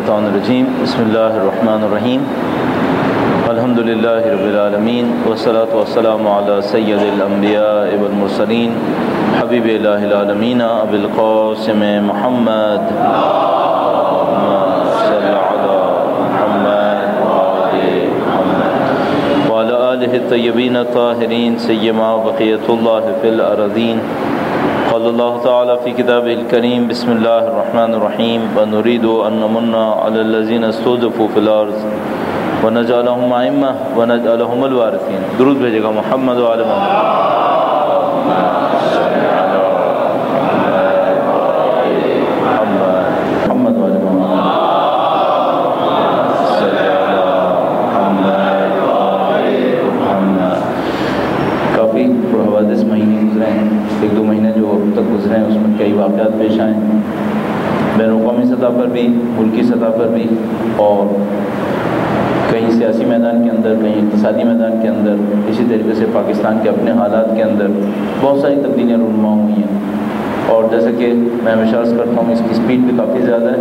الشیطان الرجیم بسم اللہ الرحمن الرحیم الحمد للہ رب العالمین والصلاة والسلام علی سید الانبیاء والمرسلین حبیب الہ العالمین ابی القاسم محمد صلی علی محمد وعلی آلہ الطیبین الطاہرین سیما بقیت اللہ فی الارضین. قال اللہ تعالی فی کتابہ الکریم بسم اللہ الرحمن الرحیم ونريد ان نمن علی الذین استضعفوا فی الارض ونجعلهم ائمہ ونجعلهم الوارثین. درود بھیجے گا محمد و آل ایک دو مہینے جو اب تک گزرے ہیں اس میں کئی واقعات پیش آئے ہیں بین الاقوامی سطح پر بھی، ملکی سطح پر بھی، اور کہیں سیاسی میدان کے اندر، کہیں اقتصادی میدان کے اندر، اسی طریقے سے پاکستان کے اپنے حالات کے اندر بہت ساری تبدیلیاں رونما ہوئی ہیں. اور جیسا کہ میں ہمیشہ عرض کرتا ہوں اس کی سپیڈ بھی کافی زیادہ ہے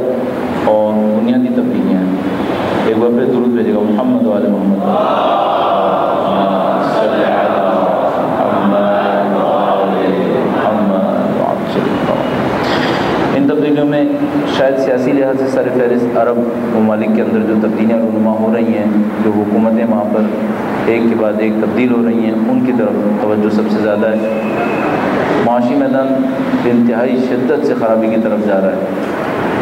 اور بنیادی تبدیلیاں ہیں. ایک بار پھر درود بھیجے گا محمد و آل محمد. ان تبدیلیوں میں شاید سیاسی لحاظ سے سر فہرست عرب ممالک کے اندر جو تبدیلیاں رونما ہو رہی ہیں، جو حکومتیں وہاں پر ایک کے بعد ایک تبدیل ہو رہی ہیں، ان کی طرف توجہ سب سے زیادہ ہے. معاشی میدان انتہائی شدت سے خرابی کی طرف جا رہا ہے.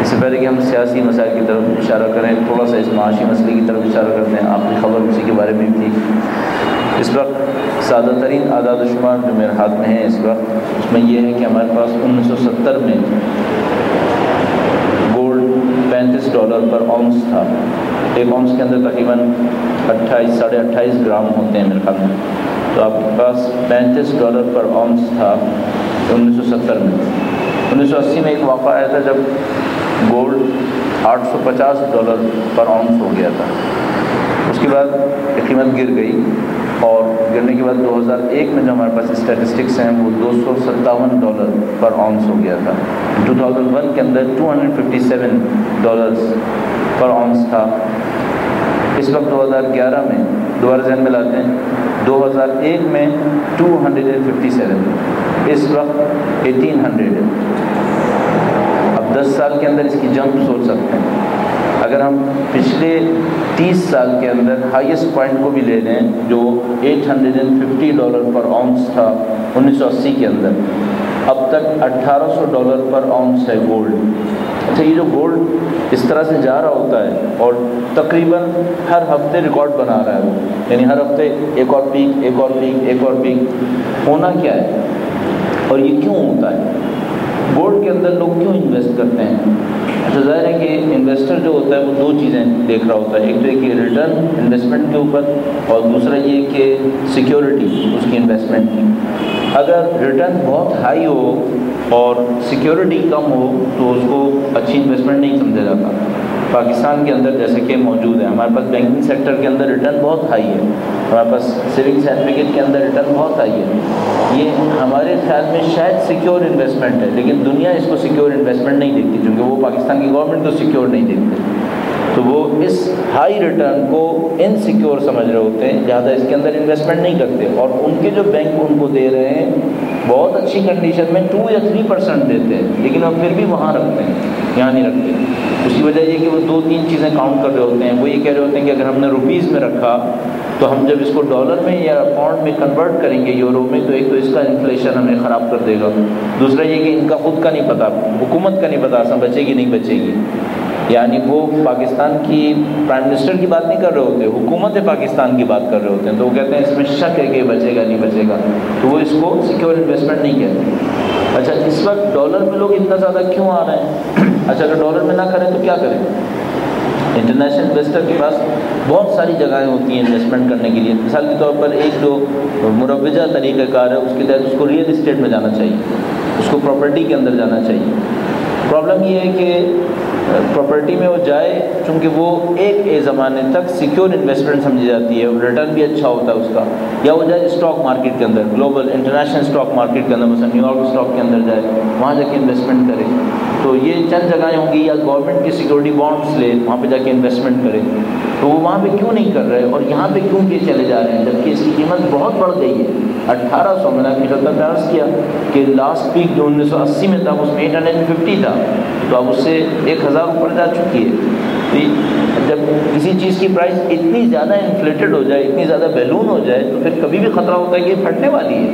اس سے پہلے کہ ہم سیاسی مسائل کی طرف اشارہ کریں، تھوڑا سا اس معاشی مسئلے کی طرف اشارہ کرتے ہیں. آپ کی خبر اسی کے بارے میں بھی تھی. اس وقت سادہ ترین اعداد و شمار جو میرے ہاتھ میں ہیں اس وقت، اس میں یہ ہے کہ ہمارے پاس 1970 میں گولڈ $35 پر اونس تھا. ایک اونس کے اندر تقریباً 28 گرام ہوتے ہیں میرے خیال میں. تو آپ کے پاس $35 پر اونس تھا 1970 میں. 1980 میں ایک واقعہ آیا تھا جب گولڈ $850 پر اونس ہو گیا تھا. اس کے بعد قیمت گر گئی اور گرنے کے بعد 2001 میں جو ہمارے پاس اسٹیٹسٹکس ہیں وہ $257 پر اونس ہو گیا تھا. 2001 کے اندر $257 پر اونس تھا. اس وقت 2011 میں دوبارہ ذہن میں لاتے ہیں، 2001 میں 257، اس وقت 1800 ہے. اب 10 سال کے اندر اس کی جمپ سوچ سکتے ہیں. اگر ہم پچھلے 30 سال کے اندر ہائیسٹ پوائنٹ کو بھی لے لیں جو $850 پر اونس تھا 1980 کے اندر، اب تک $1800 پر اونس ہے گولڈ. اچھا، یہ جو گولڈ اس طرح سے جا رہا ہوتا ہے اور تقریباً ہر ہفتے ریکارڈ بنا رہا ہے وہ، یعنی ہر ہفتے ایک اور پیک، ایک اور پیک، ایک اور پیک. ہونا کیا ہے اور یہ کیوں ہوتا ہے؟ گولڈ کے اندر لوگ کیوں انویسٹ کرتے ہیں؟ اچھا، ظاہر ہے کہ انویسٹر جو ہوتا ہے وہ دو چیزیں دیکھ رہا ہوتا ہے. ایک تو ہے کہ ریٹرن انویسٹمنٹ کے اوپر، اور دوسرا یہ کہ سیکیورٹی اس کی انویسٹمنٹ کی. اگر ریٹرن بہت ہائی ہو اور سیکیورٹی کم ہو تو اس کو اچھی انویسٹمنٹ نہیں سمجھا جاتا. پاکستان کے اندر جیسے کہ موجود ہے، ہمارے پاس بینکنگ سیکٹر کے اندر ریٹرن بہت ہائی ہے، ہمارے پاس سیونگ سرٹیفکیٹ کے اندر ریٹرن بہت ہائی ہے. یہ ہمارے خیال میں شاید سیکیور انویسٹمنٹ ہے، لیکن دنیا اس کو سیکیور انویسٹمنٹ نہیں دیکھتی کیونکہ وہ پاکستان کی گورنمنٹ کو سیکیور نہیں دیکھتے. تو وہ اس ہائی ریٹرن کو انسیکیور سمجھ رہے ہوتے ہیں، لہٰذا اس کے اندر انویسٹمنٹ نہیں کرتے. اور ان کے جو بینک ان کو دے رہے ہیں بہت اچھی کنڈیشن میں 2 یا 3% دیتے ہیں، لیکن وہ پھر بھی وہاں رکھتے ہیں، یہاں نہیں رکھتے. اس کی وجہ یہ کہ وہ 2-3 چیزیں کاؤنٹ کر رہے ہوتے ہیں. وہ یہ کہہ رہے ہوتے ہیں کہ اگر ہم نے روپیز میں رکھا تو ہم جب اس کو ڈالر میں یا پاؤنڈ میں کنورٹ کریں گے، یورو میں، تو ایک تو اس کا انفلیشن ہمیں خراب کر دے گا. دوسرا یہ کہ ان کا خود کا نہیں پتہ، حکومت کا نہیں پتہ اصلا بچے گی نہیں بچے گی. یعنی وہ پاکستان کی پرائم منسٹر کی بات نہیں کر رہے ہوتے، حکومت پاکستان کی بات کر رہے ہوتے ہیں. تو وہ کہتے ہیں اس میں شک ہے کہ بچے گا نہیں بچے گا، تو وہ اس کو سیکیور انویسٹمنٹ نہیں کہتے. اچھا، اس وقت ڈالر میں لوگ اتنا زیادہ کیوں آ رہے ہیں؟ اچھا، اگر ڈالر میں نہ کریں تو کیا کریں؟ انٹرنیشنل انویسٹر کے پاس بہت ساری جگہیں ہوتی ہیں انویسٹمنٹ کرنے کے لیے. مثال کے طور پر ایک جو مروجہ طریقہ کار ہے اس کے تحت اس کو ریئل اسٹیٹ میں جانا چاہیے، اس کو پراپرٹی کے اندر جانا چاہیے. پرابلم یہ ہے کہ پراپرٹی میں وہ جائے چونکہ وہ ایک زمانے تک سیکیور انویسٹمنٹ سمجھی جاتی ہے، ریٹرن بھی اچھا ہوتا ہے اس کا. یا وہ جائے اسٹاک مارکیٹ کے اندر، گلوبل انٹرنیشنل اسٹاک مارکیٹ کے اندر، مثلا نیو یارک اسٹاک کے اندر جائے، وہاں جا کے انویسٹمنٹ کرے. تو یہ چند جگہیں ہوں گی، یا گورنمنٹ کی سیکورٹی بانڈس لے، وہاں پہ جا کے انویسٹمنٹ کریں، تو وہ وہاں پہ کیوں نہیں کر رہے اور یہاں پہ کیوں یہ چلے جا رہے ہیں، جبکہ اس کی قیمت بہت بڑھ گئی ہے 1800۔ میں نے اپنی خدمت میں عرض کیا کہ لاسٹ پیک جو 1980 میں تھا اس میں 850 تھا، تو اب اس سے 1000 اوپر جا چکی ہے۔ جب کسی چیز کی پرائس اتنی زیادہ انفلیٹڈ ہو جائے، اتنی زیادہ بیلون ہو جائے، تو پھر کبھی بھی خطرہ ہوتا ہے کہ یہ پھٹنے والی ہے۔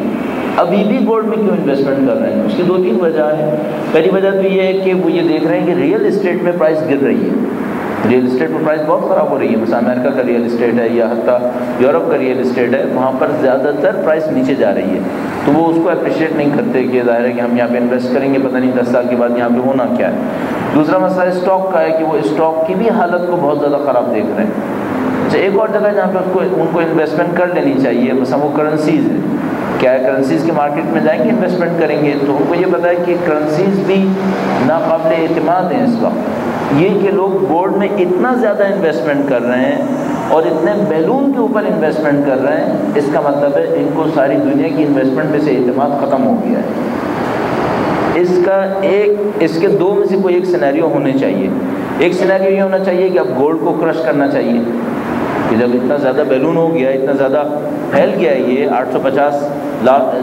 ابھی بھی گولڈ میں کیوں انویسٹمنٹ کر رہے ہیں؟ اس کی 2-3 وجہ ہیں۔ پہلی وجہ تو یہ ہے کہ وہ یہ دیکھ رہے ہیں کہ ریئل اسٹیٹ میں پرائس گر رہی ہے، ریئل اسٹیٹ میں پرائس بہت خراب ہو رہی ہے، مثلا امریکہ کا ریئل اسٹیٹ ہے یا حتیٰ یورپ کا ریئل اسٹیٹ ہے، وہاں پر زیادہ تر پرائس نیچے جا رہی ہے، تو وہ اس کو اپریشیٹ نہیں کرتے کہ ظاہر ہے کہ ہم یہاں پہ انویسٹ کریں گے، پتہ نہیں 10 سال کے بعد یہاں پہ ہونا کیا ہے۔ دوسرا مسئلہ اسٹاک کا ہے کہ وہ اسٹاک کی بھی حالت کو بہت زیادہ خراب دیکھ رہے ہیں۔ اچھا، ایک اور جگہ جہاں پہ ان کو انویسٹمنٹ کر لینی چاہیے، مثلا وہ کرنسیز ہے، کیا ہے کرنسیز کے مارکیٹ میں جائیں گے انویسٹمنٹ کریں گے، تو ان کو یہ پتہ ہے کہ کرنسیز بھی ناقابل اعتماد ہیں اس وقت۔ یہ کہ لوگ گولڈ میں اتنا زیادہ انویسٹمنٹ کر رہے ہیں اور اتنے بیلون کے اوپر انویسٹمنٹ کر رہے ہیں، اس کا مطلب ہے ان کو ساری دنیا کی انویسٹمنٹ میں سے اعتماد ختم ہو گیا ہے۔ اس کے دو میں سے کوئی ایک سینیریو ہونے چاہیے۔ ایک سینیریو یہ ہونا چاہیے کہ اب گولڈ کو کرش کرنا چاہیے، کہ جب اتنا زیادہ بیلون ہو گیا، اتنا زیادہ پھیل گیا ہے، یہ 850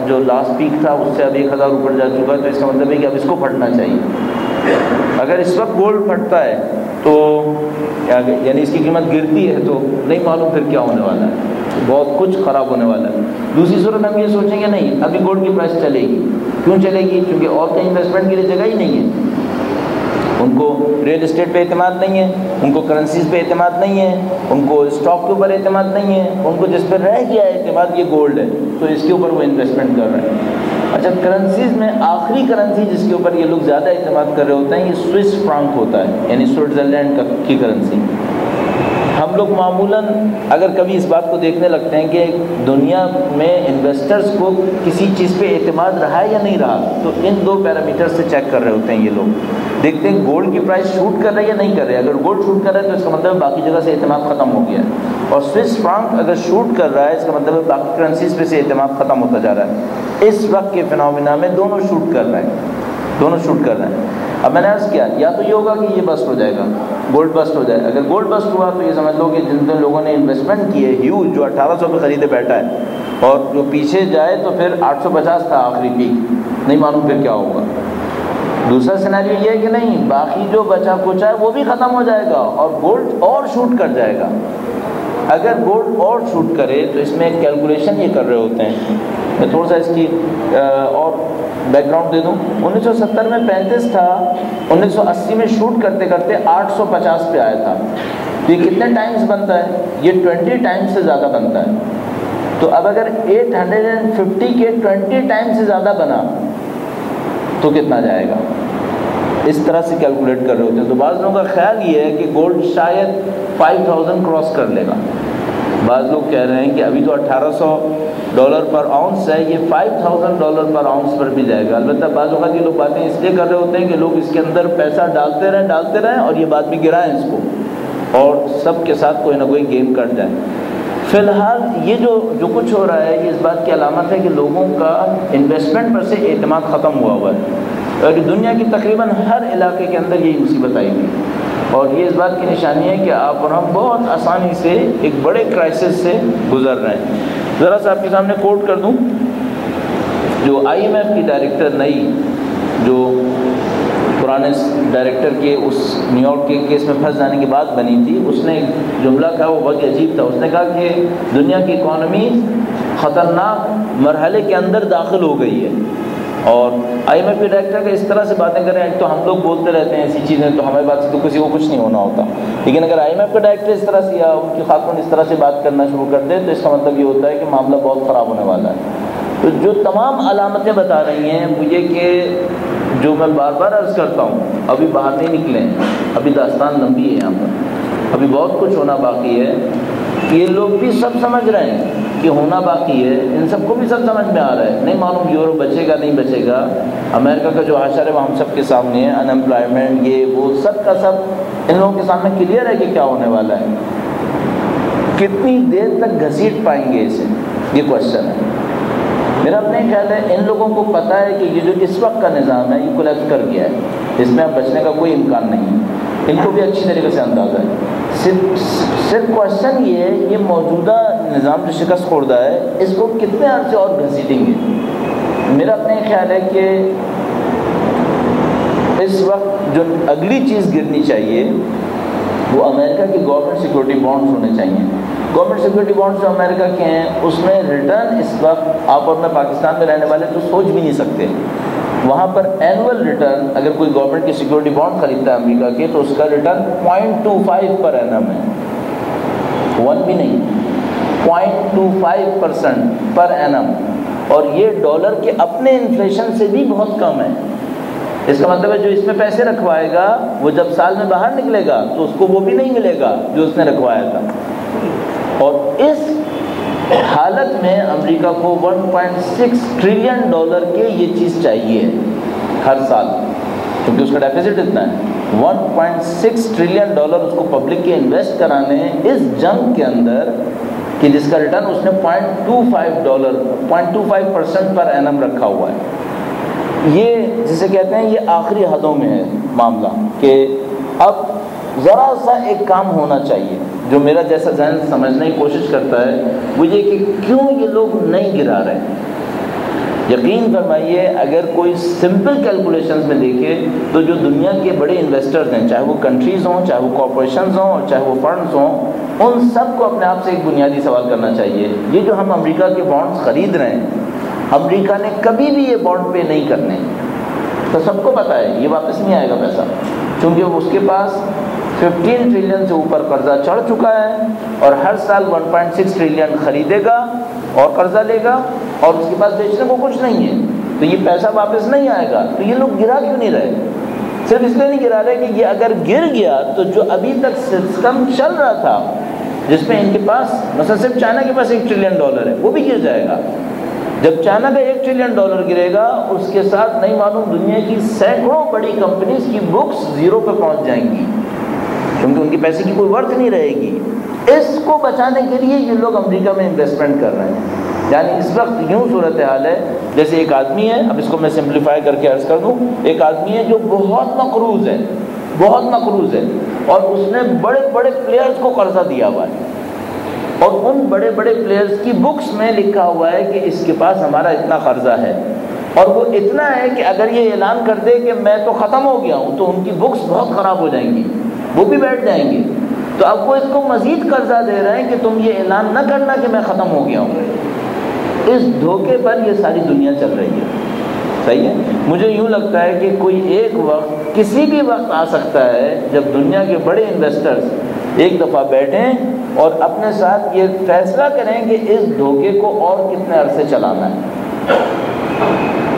جو لاسٹ پیک تھا اس سے اب 1000 اوپر جا چکا ہے، تو اس کا مطلب ہے کہ اب اس کو پھٹنا چاہیے۔ اگر اس وقت گولڈ پھٹتا ہے تو یعنی اس کی قیمت گرتی ہے، تو نہیں معلوم پھر کیا ہونے والا ہے، بہت کچھ خراب ہونے والا ہے۔ دوسری صورت ہم یہ سوچیں گے نہیں، ابھی گولڈ کی پرائس چلے گی، کیوں چلے گی؟ کیونکہ اور کہیں انویسٹمنٹ کے لیے جگہ ہی نہیں ہے، ان کو ریئل اسٹیٹ پہ اعتماد نہیں ہے، ان کو کرنسیز پہ اعتماد نہیں ہے، ان کو اسٹاک کے اوپر اعتماد نہیں ہے، ان کو جس پہ رہ گیا ہے اعتماد یہ گولڈ ہے، تو اس کے اوپر وہ انویسٹمنٹ کر رہے ہیں۔ اچھا، کرنسیز میں آخری کرنسی جس کے اوپر یہ لوگ زیادہ اعتماد کر رہے ہوتے ہیں، یہ سوئس فرانک ہوتا ہے، یعنی سوئٹزرلینڈ کی کرنسی۔ ہم لوگ معمولاً اگر کبھی اس بات کو دیکھنے لگتے ہیں کہ دنیا میں انویسٹرز کو کسی چیز پہ اعتماد رہا ہے یا نہیں رہا، تو ان 2 پیرامیٹر سے چیک کر رہے ہوتے ہیں یہ لوگ، دیکھتے ہیں گولڈ کی پرائس شوٹ کر رہا ہے یا نہیں کر رہے۔ اگر گولڈ شوٹ کر رہا ہے تو اس کا مطلب باقی جگہ سے اعتماد ختم ہو گیا ہے، اور سوئس فرانک اگر شوٹ کر رہا ہے اس کا مطلب باقی کرنسیز پہ سے اعتماد ختم ہوتا جا رہا ہے۔ اس وقت کے فنومینا میں دونوں شوٹ کر رہے ہیں۔ اب میں نے عرض کیا، یا تو یہ ہوگا کہ یہ بسٹ ہو جائے گا، گولڈ بسٹ ہو جائے۔ اگر گولڈ بسٹ ہوا تو یہ سمجھ لو کہ جن لوگوں نے انویسٹمنٹ کی ہے ہیوج، جو 1800 پہ خریدے بیٹھا ہے، اور جو پیچھے جائے تو پھر 850 تھا آخری پیک، نہیں معلوم پھر کیا ہوگا۔ دوسرا سینیریو یہ ہے کہ نہیں، باقی جو بچا کچھ ہے وہ بھی ختم ہو جائے گا اور گولڈ اور شوٹ کر جائے گا۔ اگر گولڈ اور شوٹ کرے تو اس میں ایک کیلکولیشن یہ کر رہے ہوتے ہیں، میں تھوڑا سا اس کی اور بیک گراؤنڈ دے دوں۔ 1970 میں 35 تھا، 1980 میں شوٹ کرتے کرتے 850 پہ آیا تھا، تو یہ کتنے ٹائمز بنتا ہے؟ یہ 20 ٹائمز سے زیادہ بنتا ہے۔ تو اب اگر 850 کے 20 ٹائمز سے زیادہ بنا تو کتنا جائے گا؟ اس طرح سے کیلکولیٹ کر رہے ہوتے ہیں۔ تو بعض لوگوں کا خیال یہ ہے کہ گولڈ شاید 5000 کراس کر لے گا، بعض لوگ کہہ رہے ہیں کہ ابھی تو $1800 پر آؤنس ہے، یہ $5000 پر آؤنس پر بھی جائے گا۔ البتہ بعض اوقات یہ لوگ باتیں اس لیے کر رہے ہوتے ہیں کہ لوگ اس کے اندر پیسہ ڈالتے رہیں اور یہ بعد میں گرائیں اس کو، اور سب کے ساتھ کوئی نہ کوئی گیم کٹ جائے۔ فی الحال یہ جو کچھ ہو رہا ہے یہ اس بات کی علامت ہے کہ لوگوں کا انویسٹمنٹ پر سے اعتماد ختم ہوا ہے، اور دنیا کی تقریباً ہر علاقے کے اندر یہی مصیبت آئی ہوئی ہے، اور یہ اس بات کی نشانی ہے کہ آپ اور ہم بہت آسانی سے ایک بڑے کرائسس سے گزر رہے ہیں۔ ذرا سا آپ کے سامنے کوٹ کر دوں، جو IMF کی ڈائریکٹر نئی، جو پرانے ڈائریکٹر کے اس نیو یارک کے کیس میں پھنس جانے کی بات بنی تھی، اس نے ایک جملہ کہا وہ بہت عجیب تھا۔ اس نے کہا کہ دنیا کی اکانومی خطرناک مرحلے کے اندر داخل ہو گئی ہے، اور IMF کے ڈائریکٹر کا اس طرح سے باتیں کریں، ایک تو ہم لوگ بولتے رہتے ہیں ایسی چیزیں، تو ہماری بات سے تو کسی کو کچھ نہیں ہونا ہوتا، لیکن اگر IMF کا ڈائریکٹر اس طرح سے یا ان کی خاتون اس طرح سے بات کرنا شروع کر دے تو اس کا مطلب یہ ہوتا ہے کہ معاملہ بہت خراب ہونے والا ہے۔ تو جو تمام علامتیں بتا رہی ہیں وہ یہ کہ جو میں بار بار عرض کرتا ہوں، ابھی باہر نہیں نکلے ہیں، ابھی داستان لمبی ہے، یہاں پر ابھی بہت کچھ ہونا باقی ہے۔ یہ لوگ بھی سب سمجھ رہے ہیں کہ ہونا باقی ہے، ان سب کو بھی سب سمجھ میں آ رہا ہے، نہیں معلوم یورپ بچے گا نہیں بچے گا، امریکہ کا جو حشر ہے وہ ہم سب کے سامنے ہے، ان امپلائمنٹ یہ وہ سب کا سب ان لوگوں کے سامنے کلیئر ہے کہ کیا ہونے والا ہے۔ کتنی دیر تک گھسیٹ پائیں گے اسے، یہ کوشچن ہے۔ میرا اپنے خیال ہے ان لوگوں کو پتہ ہے کہ یہ جو اس وقت کا نظام ہے یہ کولیپس کر گیا ہے، اس میں اب بچنے کا کوئی امکان نہیں ہے، ان کو بھی اچھی طریقے سے اندازہ ہے۔ صرف کوشچن یہ ہے، یہ موجودہ نظام جو شکست خوردہ ہے اس کو کتنے عرصے اور گھسیٹیں گے؟ میرا اپنا خیال ہے کہ اس وقت جو اگلی چیز گرنی چاہیے وہ امریکہ کی گورنمنٹ سیکورٹی بانڈز ہونے چاہیے۔ گورنمنٹ سیکورٹی بانڈز جو امریکہ کے ہیں اس میں ریٹرن اس وقت آپ اور میں پاکستان میں رہنے والے تو سوچ بھی نہیں سکتے۔ وہاں پر اینول ریٹرن اگر کوئی گورنمنٹ کی سیکورٹی بانڈ خریدتا ہے امریکہ کے تو اس کا ریٹرن 0.25 پر اینم ہے، 1 بھی نہیں، 0.25% پر اینم، اور یہ ڈالر کے اپنے انفلیشن سے بھی بہت کم ہے۔ اس کا مطلب ہے جو اس میں پیسے رکھوائے گا وہ جب سال میں باہر نکلے گا تو اس کو وہ بھی نہیں ملے گا جو اس نے رکھوایا تھا۔ اور اس حالت میں امریکہ کو 1.6 ٹریلین ڈالر کے یہ چیز چاہیے ہر سال، کیونکہ اس کا ڈیفیسٹ اتنا ہے۔ 1.6 ٹریلین ڈالر اس کو پبلک کے انویسٹ کرانے اس جنگ کے اندر کہ جس کا ریٹرن اس نے 0.25% پر اینم رکھا ہوا ہے۔ یہ جسے کہتے ہیں یہ آخری حدوں میں ہے معاملہ کہ اب ذرا سا ایک کام ہونا چاہیے۔ جو میرا جیسا ذہن سمجھنے کی کوشش کرتا ہے وہ یہ کہ کیوں یہ لوگ نہیں گرا رہے۔ یقین فرمائیے اگر کوئی سمپل کیلکولیشنز میں دیکھے تو جو دنیا کے بڑے انویسٹرز ہیں، چاہے وہ کنٹریز ہوں، چاہے وہ کارپوریشنز ہوں، اور چاہے وہ فنڈز ہوں، ان سب کو اپنے آپ سے ایک بنیادی سوال کرنا چاہیے، یہ جو ہم امریکہ کے بانڈز خرید رہے ہیں امریکہ نے کبھی بھی یہ بانڈ پے نہیں کرنے، تو سب کو پتہ ہے یہ واپس نہیں آئے گا پیسہ، کیونکہ اس کے پاس 15 ٹریلین سے اوپر قرضہ چڑھ چکا ہے اور ہر سال 1.6 ٹریلین خریدے گا اور قرضہ لے گا اور اس کے پاس بیچنے کو کچھ نہیں ہے، تو یہ پیسہ واپس نہیں آئے گا۔ تو یہ لوگ گرا کیوں نہیں رہے؟ صرف اس لیے نہیں گرا رہے کہ یہ اگر گر گیا تو جو ابھی تک سسٹم چل رہا تھا جس میں ان کے پاس مثلا صرف چائنا کے پاس 1 ٹریلین ڈالر ہے وہ بھی گر جائے گا۔ جب چائنا کا 1 ٹریلین ڈالر گرے گا اس کے ساتھ نہیں معلوم دنیا کی سینکڑوں بڑی کمپنیز کی بکس زیرو پہ پہنچ جائیں گی، کیونکہ ان کی پیسے کی کوئی ورتھ نہیں رہے گی۔ اس کو بچانے کے لیے یہ لوگ امریکہ میں انویسٹمنٹ کر رہے ہیں۔ یعنی اس وقت یوں صورتحال ہے جیسے ایک آدمی ہے، اب اس کو میں سمپلیفائی کر کے عرض کر دوں، ایک آدمی ہے جو بہت مقروض ہے، بہت مقروض ہے، اور اس نے بڑے بڑے پلیئرز کو قرضہ دیا ہوا ہے، اور ان بڑے بڑے پلیئرز کی بکس میں لکھا ہوا ہے کہ اس کے پاس ہمارا اتنا قرضہ ہے، اور وہ اتنا ہے کہ اگر یہ اعلان کر دے کہ میں تو ختم ہو گیا ہوں تو ان کی بکس بہت خراب ہو جائیں گی، وہ بھی بیٹھ جائیں گے۔ تو اب وہ اس کو مزید قرضہ دے رہے ہیں کہ تم یہ اعلان نہ کرنا کہ میں ختم ہو گیا ہوں۔ اس دھوکے پر یہ ساری دنیا چل رہی ہے، صحیح ہے۔ مجھے یوں لگتا ہے کہ کوئی ایک وقت کسی بھی وقت آ سکتا ہے جب دنیا کے بڑے انویسٹرز ایک دفعہ بیٹھیں اور اپنے ساتھ یہ فیصلہ کریں کہ اس دھوکے کو اور کتنے عرصے چلانا ہے،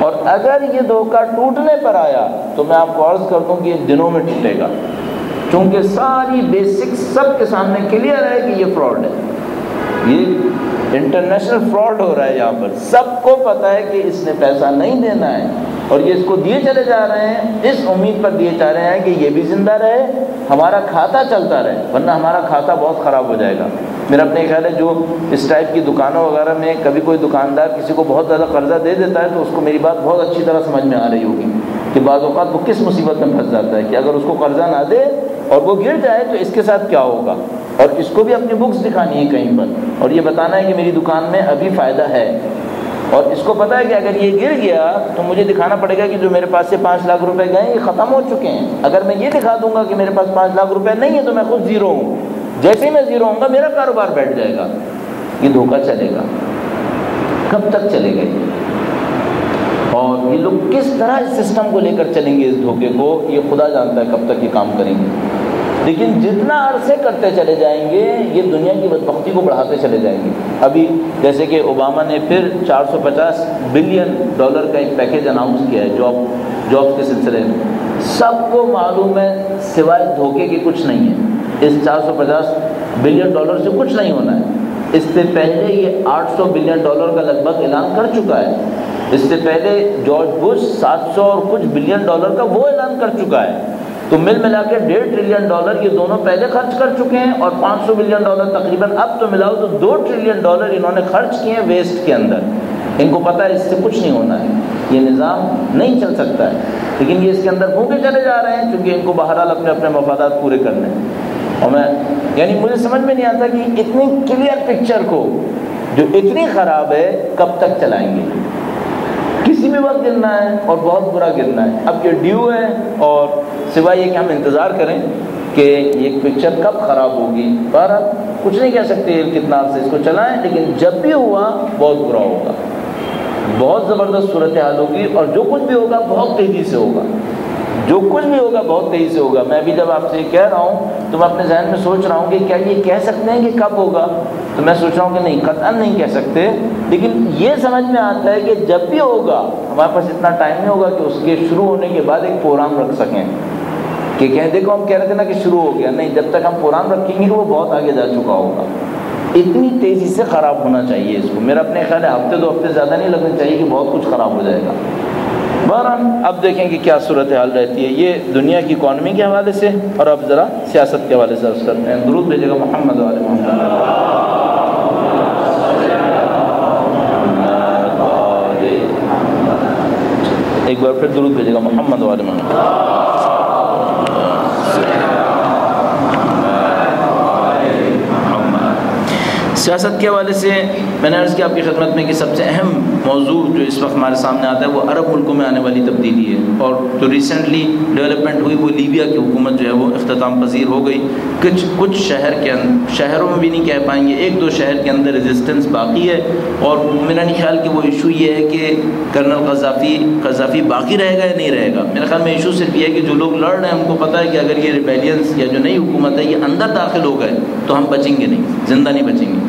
اور اگر یہ دھوکہ ٹوٹنے پر آیا تو میں آپ کو عرض کر دوں کہ یہ دنوں میں ٹوٹے گا، چونکہ ساری بیسکس سب کے سامنے کلیئر ہے کہ یہ فراڈ ہے، یہ انٹرنیشنل فراڈ ہو رہا ہے۔ یہاں پر سب کو پتہ ہے کہ اس نے پیسہ نہیں دینا ہے اور یہ اس کو دیے چلے جا رہے ہیں، اس امید پر دیے جا رہے ہیں کہ یہ بھی زندہ رہے، ہمارا کھاتا چلتا رہے، ورنہ ہمارا کھاتا بہت خراب ہو جائے گا۔ میرا اپنے خیال ہے جو اس ٹائپ کی دکانوں وغیرہ میں کبھی کوئی دکاندار کسی کو بہت زیادہ قرضہ دے دیتا ہے تو اس کو میری بات بہت اچھی طرح سمجھ میں آ رہی ہوگی کہ بعض اوقات وہ کس مصیبت میں پھنس جاتا ہے کہ اگر اس کو قرضہ نہ دے اور وہ گر جائے تو اس کے ساتھ کیا ہوگا، اور اس کو بھی اپنی بکس دکھانی ہے کہیں پر اور یہ بتانا ہے کہ میری دکان میں ابھی فائدہ ہے، اور اس کو پتہ ہے کہ اگر یہ گر گیا تو مجھے دکھانا پڑے گا کہ جو میرے پاس سے 5 لاکھ روپے گئے یہ ختم ہو چکے ہیں۔ اگر میں یہ دکھا دوں گا کہ میرے پاس 5 لاکھ روپے نہیں ہے تو میں خود زیرو ہوں، جیسے ہی میں زیرو ہوں گا میرا کاروبار بیٹھ جائے گا۔ یہ دھوکہ چلے گا، کب تک چلے گا، اور یہ لوگ کس طرح اس سسٹم کو لے کر چلیں گے، اس دھوکے کو یہ خدا جانتا ہے کب تک یہ کام کریں گے۔ لیکن جتنا عرصے کرتے چلے جائیں گے یہ دنیا کی بدبختی کو بڑھاتے چلے جائیں گے۔ ابھی جیسے کہ اوباما نے پھر 450 بلین ڈالر کا ایک پیکیج اناؤنس کیا ہے جاب کے سلسلے میں، سب کو معلوم ہے سوائے دھوکے کے کچھ نہیں ہے، اس 450 بلین ڈالر سے کچھ نہیں ہونا ہے۔ اس سے پہلے یہ 800 بلین ڈالر کا لگ بھگ اعلان کر چکا ہے، اس سے پہلے جارج بش 700 اور کچھ بلین ڈالر کا وہ اعلان کر چکا ہے، تو مل ملا کے 1.5 ٹریلین ڈالر یہ دونوں پہلے خرچ کر چکے ہیں، اور 500 بلین ڈالر تقریباً اب تو ملاؤ تو 2 ٹریلین ڈالر انہوں نے خرچ کیے ہیں ویسٹ کے اندر۔ ان کو پتہ ہے اس سے کچھ نہیں ہونا ہے، یہ نظام نہیں چل سکتا ہے، لیکن یہ اس کے اندر بھوکے چلے جا رہے ہیں کیونکہ ان کو بہرحال اپنے اپنے مفادات پورے کرنے ہیں۔ اور مجھے سمجھ میں نہیں آتا کہ اتنی کلیئر پکچر کو جو اتنی خراب ہے کب تک چلائیں گے؟ کسی بھی وقت گرنا ہے اور بہت برا گرنا ہے۔ اب یہ ڈیو ہے اور سوائے یہ کہ ہم انتظار کریں کہ یہ پکچر کب خراب ہوگی۔ بہرحال کچھ نہیں کہہ سکتے کتنا عرصے اس کو چلائیں، لیکن جب بھی ہوا بہت برا ہوگا، بہت زبردست صورتحال ہوگی، اور جو کچھ بھی ہوگا بہت تیزی سے ہوگا، جو کچھ بھی ہوگا بہت تیزی سے ہوگا۔ میں بھی جب آپ سے یہ کہہ رہا ہوں تو میں اپنے ذہن میں سوچ رہا ہوں کہ کیا یہ کہہ سکتے ہیں کہ کب ہوگا، تو میں سوچ رہا ہوں کہ نہیں، قطعاً نہیں کہہ سکتے، لیکن یہ سمجھ میں آتا ہے کہ جب بھی ہوگا ہمارے پاس اتنا ٹائم نہیں ہوگا کہ اس کے شروع ہونے کے بعد ایک پروگرام رکھ سکیں کہ کہیں دیکھو ہم کہہ رہے تھے نا کہ شروع ہو گیا، نہیں، جب تک ہم پروگرام رکھیں گے وہ بہت آگے جا چکا ہوگا۔ اتنی تیزی سے خراب ہونا چاہیے اس کو، میرا اپنے خیال ہے ہفتے دو ہفتے زیادہ نہیں لگنا چاہیے کہ بہت کچھ خراب ہو جائے گا۔ بہرحال اب دیکھیں کہ کیا صورتحال رہتی ہے، یہ دنیا کی اکانومی کے حوالے سے، اور اب ذرا سیاست کے حوالے سے عرض کرتے ہیں۔ درود بھیجے گا محمد و آل محمد۔ ایک بار پھر درود بھیجے گا محمد و آل محمد۔ سیاست کے حوالے سے میں نے عرض کیا آپ کی خدمت میں کہ سب سے اہم موضوع جو اس وقت ہمارے سامنے آتا ہے وہ عرب ملکوں میں آنے والی تبدیلی ہے، اور جو ریسنٹلی ڈیولپمنٹ ہوئی وہ لیبیا کی حکومت جو ہے وہ اختتام پذیر ہو گئی۔ کچھ شہروں میں بھی نہیں کہہ پائیں گے، ایک دو شہر کے اندر ریزسٹنس باقی ہے، اور میرا نہیں خیال کہ وہ ایشو یہ ہے کہ کرنل قذافی باقی رہے گا یا نہیں رہے گا۔ میرے خیال میں ایشو صرف یہ ہے کہ جو لوگ لڑ رہے ہیں ان کو پتہ ہے کہ اگر یہ ریبیلینس یا جو نئی حکومت ہے یہ اندر داخل ہو گئے تو ہم بچیں گے نہیں، زندہ نہیں بچیں گے۔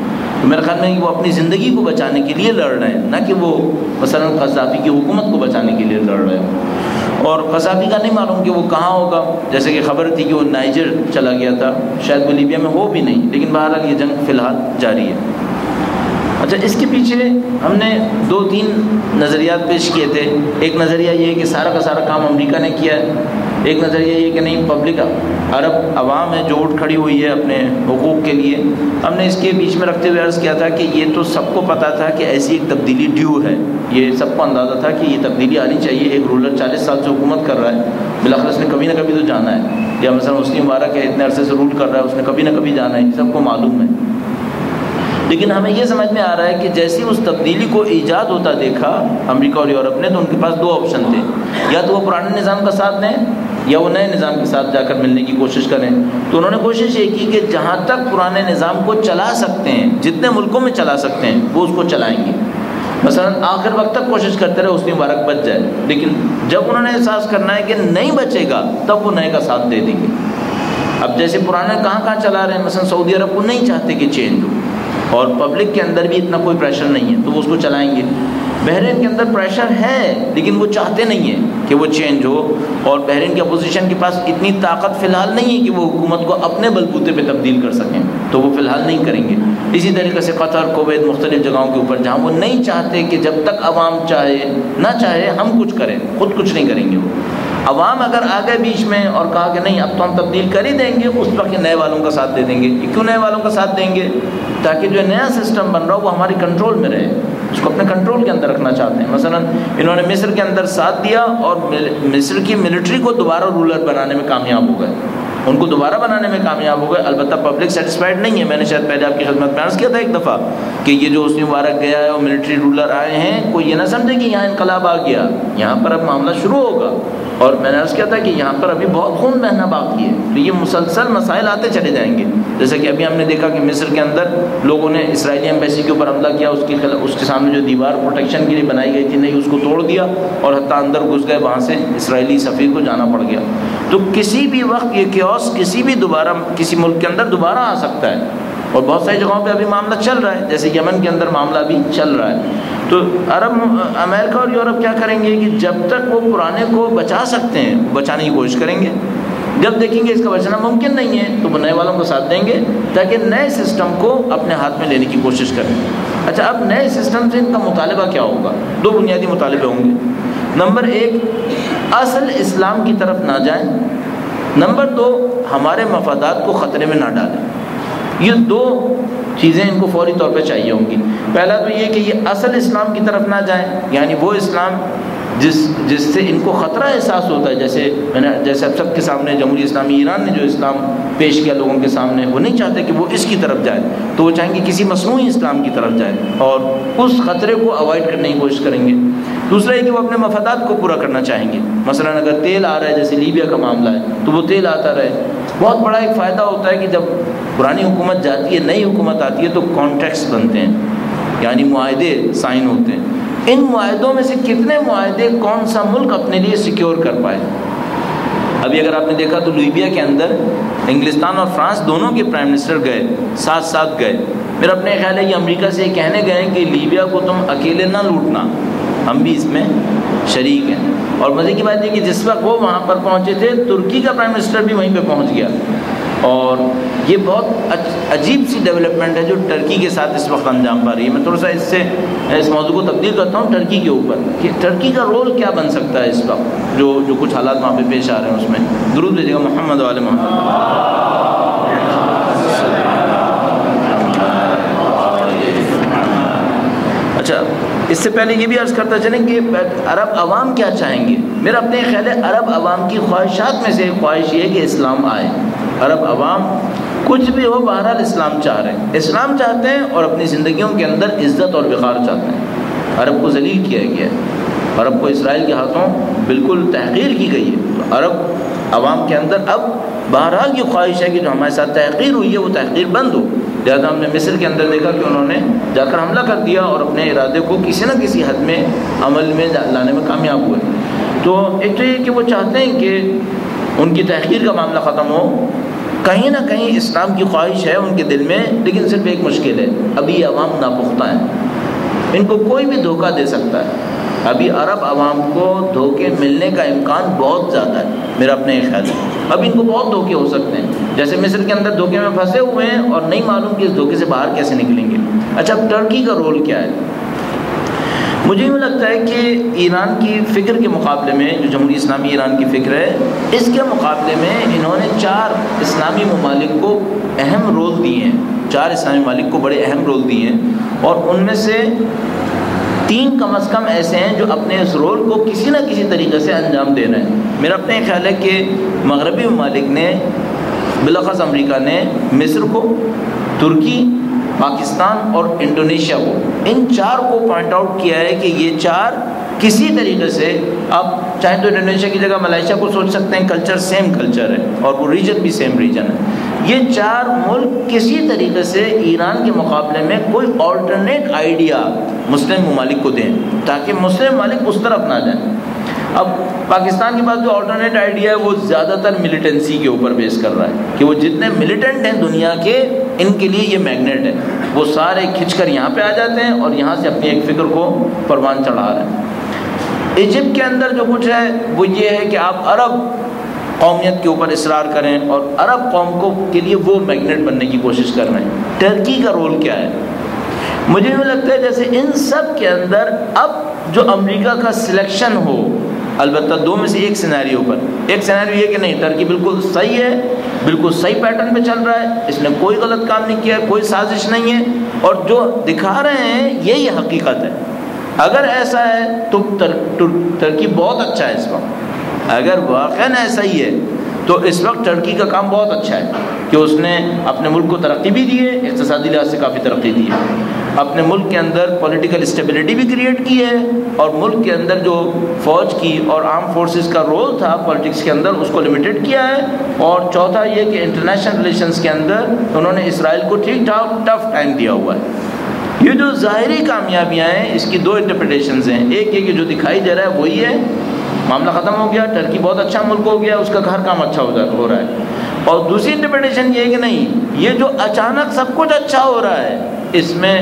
تو میرے خیال میں وہ اپنی زندگی کو بچانے کے لیے لڑ رہے ہیں، نہ کہ وہ مثلا قذافی کی حکومت کو بچانے کے لیے لڑ رہے ہیں۔ اور قذافی کا نہیں معلوم کہ وہ کہاں ہوگا، جیسے کہ خبر تھی کہ وہ نائجر چلا گیا تھا، شاید وہ لیبیا میں ہو بھی نہیں، لیکن بہرحال یہ جنگ فی الحال جاری ہے۔ اچھا، اس کے پیچھے ہم نے دو تین نظریات پیش کیے تھے۔ ایک نظریہ یہ ہے کہ سارا کا سارا کام امریکہ نے کیا ہے، ایک نظریہ یہ کہ نہیں، پبلک عرب عوام ہے جو اٹھ کھڑی ہوئی ہے اپنے حقوق کے لیے۔ ہم نے اس کے بیچ میں رکھتے ہوئے عرض کیا تھا کہ یہ تو سب کو پتہ تھا کہ ایسی ایک تبدیلی ڈیو ہے، یہ سب کو اندازہ تھا کہ یہ تبدیلی آنی چاہیے۔ ایک رولر 40 سال سے حکومت کر رہا ہے، بالاخره اس نے کبھی نہ کبھی تو جانا ہے، یا مثلا حسنی مبارک ہے اتنے عرصے سے رول کر رہا ہے، اس نے کبھی نہ کبھی جانا ہے، سب کو معلوم ہے۔ لیکن ہمیں یہ سمجھ میں آ رہا ہے کہ جیسی اس تبدیلی کو ایجاد ہوتا دیکھا امریکہ اور یورپ نے، تو ان کے پاس دو آپشن تھے، یا تو وہ پرانے نظام کا ساتھ دیں یا وہ نئے نظام کے ساتھ جا کر ملنے کی کوشش کریں۔ تو انہوں نے کوشش یہ کی کہ جہاں تک پرانے نظام کو چلا سکتے ہیں، جتنے ملکوں میں چلا سکتے ہیں وہ اس کو چلائیں گے۔ مثلا آخر وقت تک کوشش کرتے رہے حسنی مبارک بچ جائے، لیکن جب انہوں نے احساس کرنا ہے کہ نہیں بچے گا تب وہ نئے کا ساتھ دے دیں گے۔ اب جیسے پرانے کہاں چلا رہے ہیں، مثلا سعودی عرب کو نہیں چاہتے کہ چینج ہو، اور پبلک کے اندر بھی اتنا کوئی پریشر نہیں ہے تو وہ اس کو چلائیں گے۔ بحرین کے اندر پریشر ہے لیکن وہ چاہتے نہیں ہیں کہ وہ چینج ہو، اور بحرین کی اپوزیشن کے پاس اتنی طاقت فی الحال نہیں ہے کہ وہ حکومت کو اپنے بلبوتے پہ تبدیل کر سکیں، تو وہ فی الحال نہیں کریں گے۔ اسی طریقے سے قطر، کویت، مختلف جگہوں کے اوپر جہاں وہ نہیں چاہتے کہ جب تک عوام چاہے نہ چاہے ہم کچھ کریں، خود کچھ نہیں کریں گے وہ۔ عوام اگر آ گئے بیچ میں اور کہا کہ نہیں اب تو ہم تبدیل کر ہی دیں گے، اس وقت نئے والوں کا ساتھ دے دیں گے۔ کیوں نئے والوں کا ساتھ دیں گے؟ تاکہ جو نیا سسٹم بن رہا ہو وہ ہماری کنٹرول میں رہے، اس کو اپنے کنٹرول کے اندر رکھنا چاہتے ہیں۔ مثلا انہوں نے مصر کے اندر ساتھ دیا اور مصر کی ملٹری کو دوبارہ رولر بنانے میں کامیاب ہو گئے، ان کو دوبارہ بنانے میں کامیاب ہو گئے۔ البتہ پبلک سیٹسفائڈ نہیں ہے، میں نے شاید پہلے آپ کی خدمت میں عرض کیا تھا ایک دفعہ کہ یہ جو حسنی مبارک گیا ہے اور ملٹری رولر آئے ہیں، کوئی یہ نہ سمجھے کہ یہاں انقلاب آ گیا، یہاں پر اب معاملہ شروع ہوگا، اور میں نے عرض کیا تھا کہ یہاں پر ابھی بہت خون بہنا باقی ہے، تو یہ مسلسل مسائل آتے چلے جائیں گے۔ جیسے کہ ابھی ہم نے دیکھا کہ مصر کے اندر لوگوں نے اسرائیلی ایمبیسی کے اوپر حملہ کیا، اس کے سامنے جو دیوار پروٹیکشن کے لیے بنائی گئی تھی نہیں، اس کو توڑ دیا اور حتیٰ اندر گھس گئے، وہاں سے اسرائیلی سفیر کو جانا پڑ گیا۔ تو کسی بھی وقت یہ کیوس کسی بھی دوبارہ کسی ملک کے اندر دوبارہ آ سکتا ہے، اور بہت ساری جگہوں پہ ابھی معاملہ چل رہا ہے، جیسے یمن کے اندر معاملہ بھی چل رہا ہے۔ تو امریکہ اور یورپ کیا کریں گے کہ جب تک وہ پرانے کو بچا سکتے ہیں بچانے کی کوشش کریں گے، جب دیکھیں گے اس کا بچنا ممکن نہیں ہے تو وہ نئے والوں کو ساتھ دیں گے تاکہ نئے سسٹم کو اپنے ہاتھ میں لینے کی کوشش کریں۔ اچھا، اب نئے سسٹم سے ان کا مطالبہ کیا ہوگا؟ دو بنیادی مطالبے ہوں گے۔ نمبر ایک، اصل اسلام کی طرف نہ جائیں۔ نمبر دو، ہمارے مفادات کو خطرے میں نہ ڈالیں۔ یہ دو چیزیں ان کو فوری طور پہ چاہیے ہوں گی۔ پہلا تو یہ کہ یہ اصل اسلام کی طرف نہ جائیں، یعنی وہ اسلام جس سے ان کو خطرہ احساس ہوتا ہے، جیسے اب سب کے سامنے جمہوریہ اسلامی ایران نے جو اسلام پیش کیا لوگوں کے سامنے، وہ نہیں چاہتے کہ وہ اس کی طرف جائے، تو وہ چاہیں گے کسی مصنوعی اسلام کی طرف جائے اور اس خطرے کو اوائڈ کرنے کی کوشش کریں گے۔ دوسرا یہ کہ وہ اپنے مفادات کو پورا کرنا چاہیں گے، مثلا اگر تیل آ رہا ہے، جیسے لیبیا کا معاملہ ہے، تو وہ تیل آتا رہے۔ بہت بڑا ایک فائدہ ہوتا ہے کہ جب پرانی حکومت جاتی ہے، نئی حکومت آتی ہے، تو کانٹریکٹس بنتے ہیں، یعنی معاہدے سائن ہوتے ہیں۔ ان معاہدوں میں سے کتنے معاہدے کون سا ملک اپنے لیے سیکیور کر پائے؟ ابھی اگر آپ نے دیکھا تو لیبیا کے اندر انگلستان اور فرانس دونوں کے پرائم منسٹر گئے، ساتھ ساتھ گئے۔ میرا اپنے خیال ہے یہ امریکہ سے کہنے گئے کہ لیبیا کو تم اکیلے نہ لوٹنا، ہم بھی اس میں شریک ہیں۔ اور مزے کی بات یہ کہ جس وقت وہ وہاں پر پہنچے تھے، ترکی کا پرائم منسٹر بھی وہیں پہ پہنچ گیا۔ اور یہ بہت عجیب سی ڈیولپمنٹ ہے جو ٹرکی کے ساتھ اس وقت انجام پا رہی ہے۔ میں تھوڑا سا اس موضوع کو تبدیل کرتا ہوں ٹرکی کے اوپر، کہ ٹرکی کا رول کیا بن سکتا ہے اس وقت جو کچھ حالات وہاں پہ پیش آ رہے ہیں اس میں۔ درود بھیجیے گا محمد وعلی محمد۔ اچھا، اس سے پہلے یہ بھی عرض کرتا چلیں کہ عرب عوام کیا چاہیں گے۔ میرا اپنے خیال ہے عرب عوام کی خواہشات میں سے ایک خواہش یہ ہے کہ اسلام آئے۔ عرب عوام کچھ بھی ہو، بہرحال اسلام چاہ رہے ہیں، اسلام چاہتے ہیں اور اپنی زندگیوں کے اندر عزت اور وقار چاہتے ہیں۔ عرب کو ذلیل کیا گیا ہے، عرب کو اسرائیل کے ہاتھوں بالکل تحقیر کی گئی ہے۔ تو عرب عوام کے اندر اب بہرحال یہ خواہش ہے کہ جو ہمارے ساتھ تحقیر ہوئی ہے وہ تحقیر بند ہو۔ لہٰذا ہم نے مصر کے اندر دیکھا کہ انہوں نے جا کر حملہ کر دیا اور اپنے ارادے کو کسی نہ کسی حد میں عمل میں لانے میں کامیاب ہوئے۔ تو ایک تو یہ کہ وہ چاہتے ہیں کہ ان کی تحقیر کا معاملہ ختم ہو، کہیں نہ کہیں اسلام کی خواہش ہے ان کے دل میں، لیکن صرف ایک مشکل ہے، ابھی عوام ناپختہ ہیں، ان کو کوئی بھی دھوکہ دے سکتا ہے۔ ابھی عرب عوام کو دھوکے ملنے کا امکان بہت زیادہ ہے، میرا اپنے خیال ہے۔ اب ان کو بہت دھوکے ہو سکتے ہیں، جیسے مصر کے اندر دھوکے میں پھنسے ہوئے ہیں اور نہیں معلوم کہ اس دھوکے سے باہر کیسے نکلیں گے۔ اچھا، اب ٹرکی کا رول کیا ہے؟ مجھے یوں لگتا ہے کہ ایران کی فکر کے مقابلے میں، جو جمہوریہ اسلامی ایران کی فکر ہے، اس کے مقابلے میں انہوں نے 4 اسلامی ممالک کو اہم رول دیے ہیں، 4 اسلامی ممالک کو بڑے اہم رول دیے ہیں، اور ان میں سے 3 کم از کم ایسے ہیں جو اپنے اس رول کو کسی نہ کسی طریقے سے انجام دے رہے ہیں۔ میرا اپنے خیال ہے کہ مغربی ممالک نے، بالاخص امریکہ نے، مصر کو، ترکی، پاکستان اور انڈونیشیا کو، ان 4 کو پوائنٹ آؤٹ کیا ہے کہ یہ 4 کسی طریقے سے، آپ چاہیں تو انڈونیشیا کی جگہ ملائیشیا کو سوچ سکتے ہیں، کلچر سیم کلچر ہے اور وہ ریجن بھی سیم ریجن ہے۔ یہ 4 ملک کسی طریقے سے ایران کے مقابلے میں کوئی آلٹرنیٹ آئیڈیا مسلم ممالک کو دیں تاکہ مسلم ممالک اس طرف نہ جائیں۔ اب پاکستان کے پاس جو آلٹرنیٹ آئیڈیا ہے وہ زیادہ تر ملیٹنسی کے اوپر بیس کر رہا ہے کہ وہ جتنے ملیٹنٹ ہیں دنیا کے، ان کے لیے یہ میگنیٹ ہے، وہ سارے کھنچ کر یہاں پہ آ جاتے ہیں اور یہاں سے اپنی ایک فکر کو پروان چڑھا رہے ہیں۔ ایجپٹ کے اندر جو کچھ ہے وہ یہ ہے کہ آپ عرب قومیت کے اوپر اصرار کریں اور عرب قوم کو کے لیے وہ میگنیٹ بننے کی کوشش کر رہے ہیں۔ ٹرکی کا رول کیا ہے؟ مجھے یہ لگتا ہے جیسے ان سب کے اندر اب جو امریکہ کا سلیکشن ہو، البتہ 2 میں سے ایک سینیریو پر، ایک سینیریو یہ کہ نہیں، ٹرکی بالکل صحیح ہے، بالکل صحیح پیٹرن پہ چل رہا ہے، اس نے کوئی غلط کام نہیں کیا ہے، کوئی سازش نہیں ہے، اور جو دکھا رہے ہیں یہی حقیقت ہے۔ اگر ایسا ہے تو ترکی بہت اچھا ہے اس وقت، اگر واقعاً ایسا ہی ہے تو اس وقت ٹرکی کا کام بہت اچھا ہے کہ اس نے اپنے ملک کو ترقی بھی دی ہے، اقتصادی لحاظ سے کافی ترقی دی ہے، اپنے ملک کے اندر پولیٹیکل اسٹیبلٹی بھی کریٹ کی ہے، اور ملک کے اندر جو فوج کی اور آرم فورسز کا رول تھا پولیٹکس کے اندر اس کو لمیٹڈ کیا ہے، اور چوتھا یہ کہ انٹرنیشنل ریلیشنز کے اندر انہوں نے اسرائیل کو ٹھیک ٹھاک ٹف ٹائم دیا ہوا ہے۔ یہ جو ظاہری کامیابیاں ہیں اس کی 2 انٹرپریٹیشنز ہیں، ایک یہ کہ جو دکھائی دے رہا ہے وہی ہے، معاملہ ختم ہو گیا، ٹرکی بہت اچھا ملک ہو گیا، اس کا ہر کام اچھا ہو رہا ہے، اور دوسری انٹرپریٹیشن یہ ہے کہ نہیں، یہ جو اچانک سب کچھ اچھا ہو رہا ہے اس میں